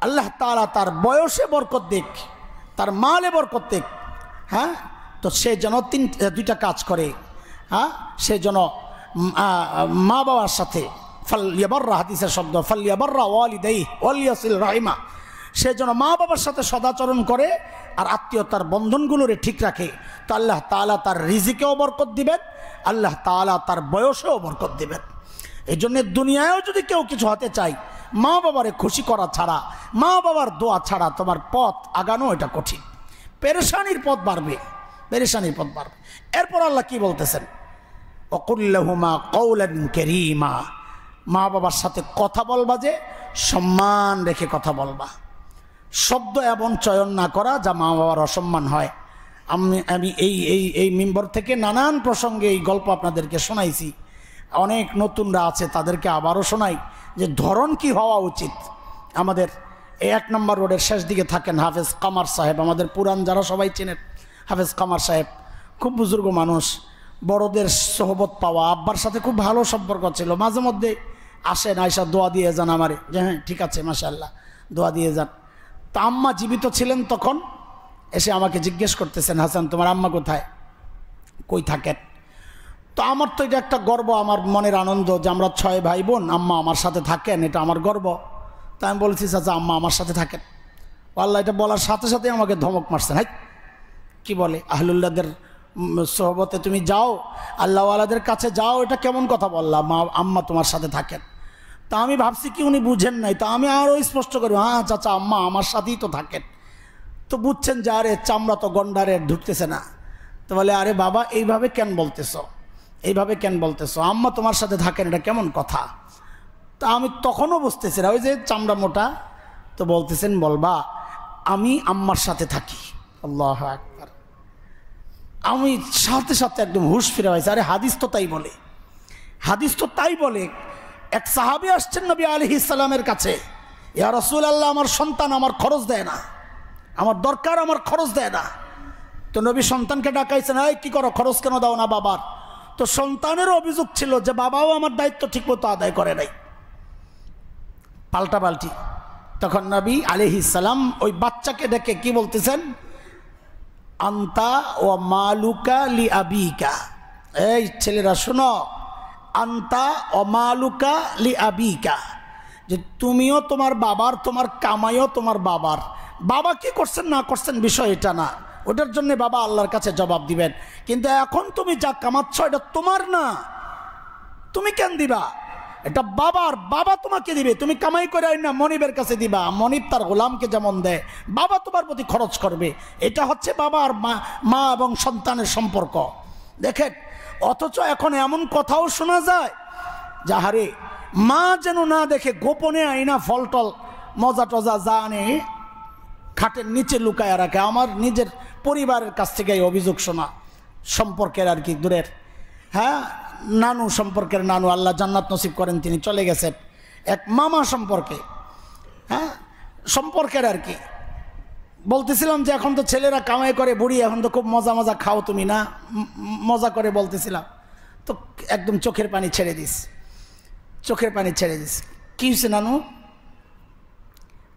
আল্লাহ তাআলা তার বয়সে বরকত দিক, তার মালে বরকত দিক, হ্যাঁ, তো সে যেন দুইটা কাজ করে। হ্যাঁ, সে যেন মা বাবার সাথে, ফালিয়াবাররা, হাদিসের শব্দ, ফালিয়াবাররা ওয়ালিদাইহি ওয়ালিয়াসিল রাহিমা, সে যেন মা বাবার সাথে সদাচরণ করে আর আত্মীয়তার বন্ধনগুলোরে ঠিক রাখে, তো আল্লাহ তাআলা তার রিজিকেও বরকত দিবেন, আল্লাহ তাআলা তার বয়সেও বরকত দিবেন। এই জন্য দুনিয়ায়ও যদি কেউ কিছু হতে চায়, মা বাবারে খুশি করা ছাড়া, মা বাবার দোয়া ছাড়া তোমার পথ আগানো এটা কঠিন, পেরেশানির পথ বাড়বে, পেরেশানির পথ বাড়বে। এরপর আল্লাহ কি বলতেছেন, ওয়াকুল লাহুমা কওলান কারীমা, মা বাবার সাথে কথা বলবা যে সম্মান রেখে কথা বলবা, শব্দ এমন চয়ন না করা যা মা বাবার অসম্মান হয়। আমি এই মিম্বর থেকে নানান প্রসঙ্গে এই গল্প আপনাদেরকে শোনাইছি, অনেক নতুনরা আছে তাদেরকে আবারও শোনাই যে ধরন কি হওয়া উচিত। আমাদের এই 1 নম্বর রোডের শেষ দিকে থাকেন হাফেজ কামার সাহেব, আমাদের পুরান যারা সবাই চেনেন হাফেজ কামার সাহেব, খুব বুজুর্গ মানুষ, বড়দের সোহবত পাওয়া, আব্বার সাথে খুব ভালো সম্পর্ক ছিল, মাঝে মধ্যে আসেন, আয়সা দোয়া দিয়ে যান আমারে, যে হ্যাঁ ঠিক আছে মাশাআল্লাহ দোয়া দিয়ে যান। তো আম্মা জীবিত ছিলেন তখন, এসে আমাকে জিজ্ঞেস করতেছেন, হাসান তোমার আম্মা কোথায়, কই থাকেন? তো আমার তো এটা একটা গর্ব, আমার মনের আনন্দ যে আমরা 6 ভাই বোন, আম্মা আমার সাথে থাকেন, এটা আমার গর্ব। তা আমি বলছি, চাচা আম্মা আমার সাথে থাকেন। আল্লাহ এটা বলার সাথে সাথে আমাকে ধমক মারছেন, হাই কি বলে, আহলুল্লাহদের সোহবতে তুমি যাও, আল্লাহওয়ালাদের কাছে যাও, এটা কেমন কথা বললাম, মা আম্মা তোমার সাথে থাকেন। তা আমি ভাবছি কি উনি বুঝেন নাই, তা আমি আরও স্পষ্ট করি, হ্যাঁ চাচা আম্মা আমার সাথেই তো থাকেন। তো বুঝছেন যে আরে চামড়া তো গন্ডারে ঢুকতেছে না। তো বলে, আরে বাবা এইভাবে কেন বলতেছ, এইভাবে কেন বলতেছ, আম্মা তোমার সাথে থাকেন, এটা কেমন কথা? তা আমি তখনও বুঝতেছি না, ওই যে চামড়া মোটা, তো বলতেছেন বলবা আমি আম্মার সাথে থাকি। আল্লাহু আকবার। আমি সাথে সাথে একদম হুঁশ ফিরে হয়েছে, আরে হাদিস তো তাই বলে, হাদিস তো তাই বলে। এক সাহাবী আসছেন নবী আলাইহিস সালামের কাছে, ইয়া রাসূলুল্লাহ আমার সন্তান আমার খরচ দেয় না, আমার দরকার আমার খরচ দেয় না। তো নবী সন্তানকে ডাকাইছেন, এই কি করো, খরচ কেন দাও না বাবার? তো সন্তানেরও অভিযোগ ছিল যে বাবাও আমার দায়িত্ব ঠিকমতো আদায় করে নাই, পাল্টাপাল্টি। তখন নবী আলাইহিস সালাম ওই বাচ্চাকে ডেকে কি বলতেছেন, আন্তা ওয়া মালুকা লি আবিকা, এই ছেলেরা শোনো, আন্তা ওয়া মালুকা লি আবিকা, যে তুমিও তোমার বাবার, তোমার কামাইও তোমার বাবার। বাবা কি করছেন না করছেন বিষয় এটা না, ওটার জন্য বাবা আল্লাহর কাছে জবাব দিবেন। কিন্তু এখন তুমি যা কামাচ্ছ এটা তোমার না, তুমি কেন দিবা? এটা বাবার, বাবা তোমাকে দিবে। তুমি কামাই করে না মনিবের কাছে দিবা, মনিব তার গোলামকে যেমন দেয়, বাবা তোমার প্রতি খরচ করবে। এটা হচ্ছে বাবা আর মা এবং সন্তানের সম্পর্ক। দেখেন, অথচ এখন এমন কথাও শোনা যায়, যাহারে মা যেন না দেখে গোপনে আইনা ফল টল মজা টজা যা আনে খাটের নিচে লুকায় রাখে। আমার নিজের পরিবারের কাছ থেকে এই অভিযোগ শোনা, সম্পর্কের আর কি দূরের, হ্যাঁ, নানু সম্পর্কের নানু, আল্লাহ জান্নাত নসিব করেন, তিনি চলে গেছেন। এক মামা সম্পর্কে, হ্যাঁ, সম্পর্কের আর কি বলতেছিলাম যে এখন তো ছেলেরা কামাই করে, বুড়ি এখন তো খুব মজা মজা খাও তুমি না, মজা করে বলতেছিলাম। তো একদম চোখের পানি ছেড়ে দিস, চোখের পানি ছেড়ে দিস। কী হয়েছে নানু?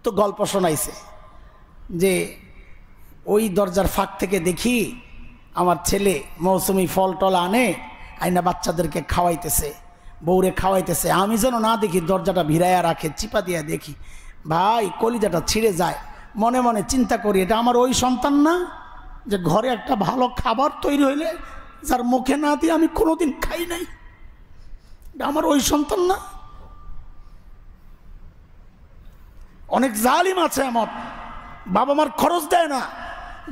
তো গল্প শোনাইছে যে ওই দরজার ফাঁক থেকে দেখি আমার ছেলে মৌসুমি ফল টল আনে, আইনা বাচ্চাদেরকে খাওয়াইতেছে, বউরে খাওয়াইতেছে। আমি যেন না দেখি, দরজাটা ভিড়াইয়া রাখে, চিপা দিয়া দেখি। ভাই কলিজাটা ছিঁড়ে যায়। মনে মনে চিন্তা করি, এটা আমার ওই সন্তান না যে ঘরে একটা ভালো খাবার তৈরি হইলে যার মুখে না দিয়ে আমি কোনোদিন খাই নাই? এটা আমার ওই সন্তান না? অনেক জালিম আছে এমন, বাবা মার খরচ দেয় না।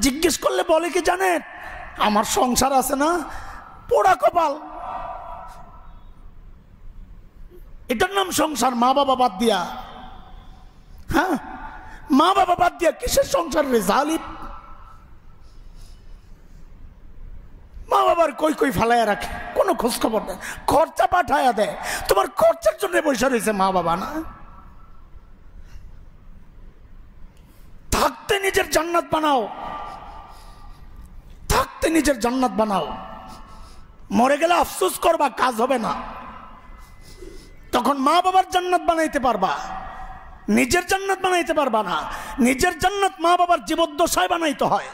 জিজ্ঞেস করলে বলে কি জানেন, আমার সংসার আছে না, পোড়া কপাল, এটার নাম সংসার। মা বাবা বাদ দিয়া, হ্যাঁ, মা বাবা বাদ দিয়া কিসের সংসার রে জালিম? মা বাবার কই কই ফালাইয়া রাখে, কোনো খোঁজ খবর নেই, খরচা পাঠাইয়া দেয়। তোমার খরচার জন্য পয়সা রয়েছে মা বাবা না? থাকতে নিজের জান্নাত বানাও, থাকতে নিজের জান্নাত বানাও। মরে গেলে আফসোস করবা, কাজ হবে না। তখন মা বাবার জান্নাত বানাইতে পারবা, নিজের জান্নাত বানাইতে পারবা না। নিজের জান্নাত মা বাবার জীবদ্দশায় বানাইতে হয়।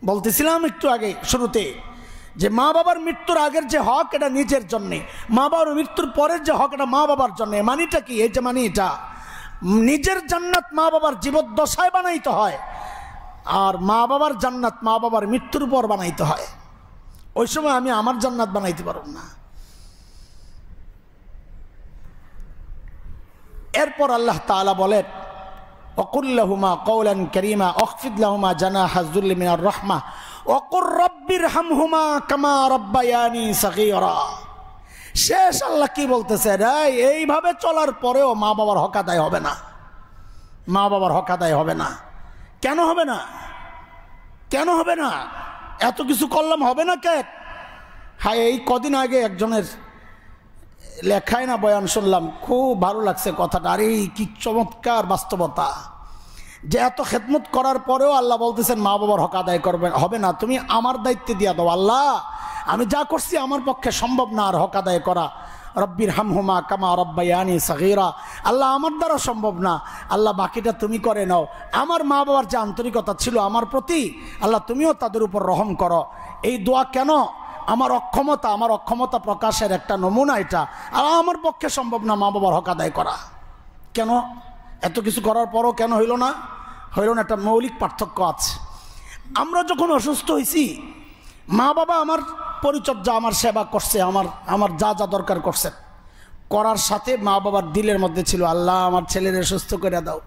বলতেছিলাম একটু আগে শুরুতে যে মা বাবার মৃত্যুর আগের যে হক এটা নিজের জন্যে, মা বাবার মৃত্যুর পরের যে হক এটা মা বাবার জন্যে। মানিটা কি? এই যে মানি, এটা নিজের জান্নাত মা বাবার জীবদ্দশায় বানাইতে হয়, আর মা বাবার জান্নাত মা বাবার মৃত্যুর পর বানাইতে হয়। ওই সময় আমি আমার জান্নাত বানাইতে পারব না। এরপর আল্লাহ তাআলা বলেন, وقل لهما قولا كريما واخفض لهما جناح الذل من الرحمة وقل رب ارحمهما كما ربياني صغيرا। শেষ আল্লাহ কি বলতেছে, এইভাবে চলার পরেও মা বাবার হক আদায় হবে না, মা বাবার হক আদায় হবে না। কেন হবে না? কেন হবে না? এত কিছু করলাম হবে না কে? হ্যাঁ, এই কদিন আগে একজনের লেখায় না বয়ান শুনলাম, খুব ভালো লাগছে কথাটা। আরে কি চমৎকার বাস্তবতা, যে এত খেদমত করার পরেও আল্লাহ বলতেছেন মা বাবার হক আদায় করবেন, হবে না, তুমি আমার দায়িত্বে দিয়া দাও। আল্লাহ, আমি যা করছি আমার পক্ষে সম্ভব না আর হক আদায় করা। রব্বির হামহুমা কামা রব্বায়ানি সগীরা। আল্লাহ, আমার দ্বারা সম্ভব না, আল্লাহ বাকিটা তুমি করে নাও। আমার মা বাবার যে আন্তরিকতা ছিল আমার প্রতি, আল্লাহ তুমিও তাদের উপর রহম করো। এই দোয়া কেন? আমার অক্ষমতা প্রকাশের একটা নমুনা এটা। আর আমার পক্ষে সম্ভব না মা বাবার হক আদায় করা। কেন? এত কিছু করার পরও কেন হইল না? হইল না, একটা মৌলিক পার্থক্য আছে। আমরা যখন অসুস্থ হয়েছি, মা বাবা আমার পরিচর্যা, আমার সেবা করছে, আমার যা যা দরকার করছে, করার সাথে মা বাবার দিলের মধ্যে ছিল, আল্লাহ আমার ছেলেরে সুস্থ করে দাও,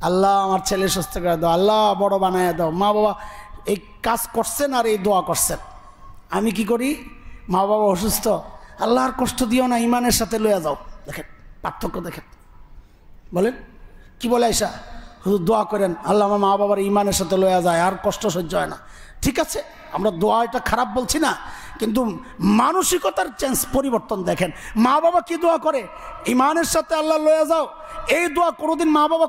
আল্লাহ আমার ছেলে সুস্থ করে দাও, আল্লাহ বড় বানায় দাও। মা বাবা এই কাজ করছেন আর এই দোয়া করছেন। আমি কি করি? মা বাবা অসুস্থ, আল্লাহর কষ্ট দিও না, ইমানের সাথে লইয়া যাও। দেখেন পার্থক্য, দেখেন। বলেন কি বলে আয়সা? হুজুর দোয়া করেন আল্লাহ আমার মা বাবার ইমানের সাথে লইয়া যায়, আর কষ্ট সহ্য হয় না। ঠিক আছে, আমরা দোয়া এটা খারাপ বলছি না, কিন্তু মানসিকতার পরিবর্তন দেখেন। মা বাবা কি দোয়া করে? ইমানের সাথে আল্লাহ লইয়া যাও। এই দোয়া কোনোদিন মা বাবা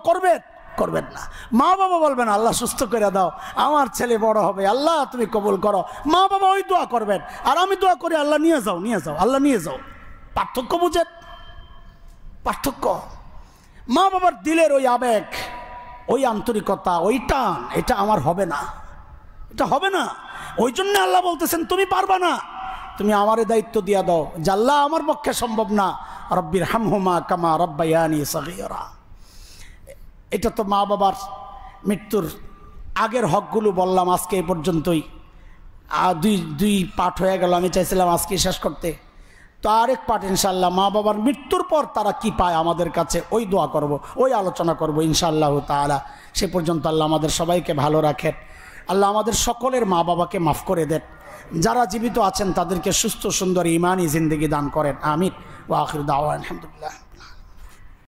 করবেন না। মা বাবা বলবেন আল্লাহ সুস্থ করে দাও, আমার ছেলে বড় হবে, আল্লাহ তুমি কবুল করো। মা বাবা ওই দোয়া করবেন, আর আমি দোয়া করি আল্লাহ নিয়ে যাও, আল্লাহ নিয়ে যাও। পার্থক্য বুঝেন? পার্থক্য। মা বাবার দিলের ওই আবেগ, ওই আন্তরিকতা, ওই টান, এটা আমার হবে না, এটা হবে না। ওই জন্য আল্লাহ বলতেছেন তুমি পারবা না, তুমি আমারে দায়িত্ব দিয়া দাও, জাল্লা আমার পক্ষে সম্ভব না, রব্বির হামহুমা কামা রব্বায়ানি সগীরা। এটা তো মা বাবার মৃত্যুর আগের হকগুলো বললাম, আজকে এই পর্যন্তই। দুই পাঠ হয়ে গেল, আমি চাইছিলাম আজকে শেষ করতে। তো আরেক পাঠ ইনশাআল্লাহ মা বাবার মৃত্যুর পর তারা কি পায় আমাদের কাছে, ওই দোয়া করব, ওই আলোচনা করব ইনশাআল্লাহ তাআলা। সে পর্যন্ত আল্লাহ আমাদের সবাইকে ভালো রাখেন, আল্লাহ আমাদের সকলের মা বাবাকে মাফ করে দেন, যারা জীবিত আছেন তাদেরকে সুস্থ সুন্দর ইমানি জিন্দেগি দান করেন। আমিন। ওয়া আখিরু দাওয়ানা আলহামদুলিল্লাহ।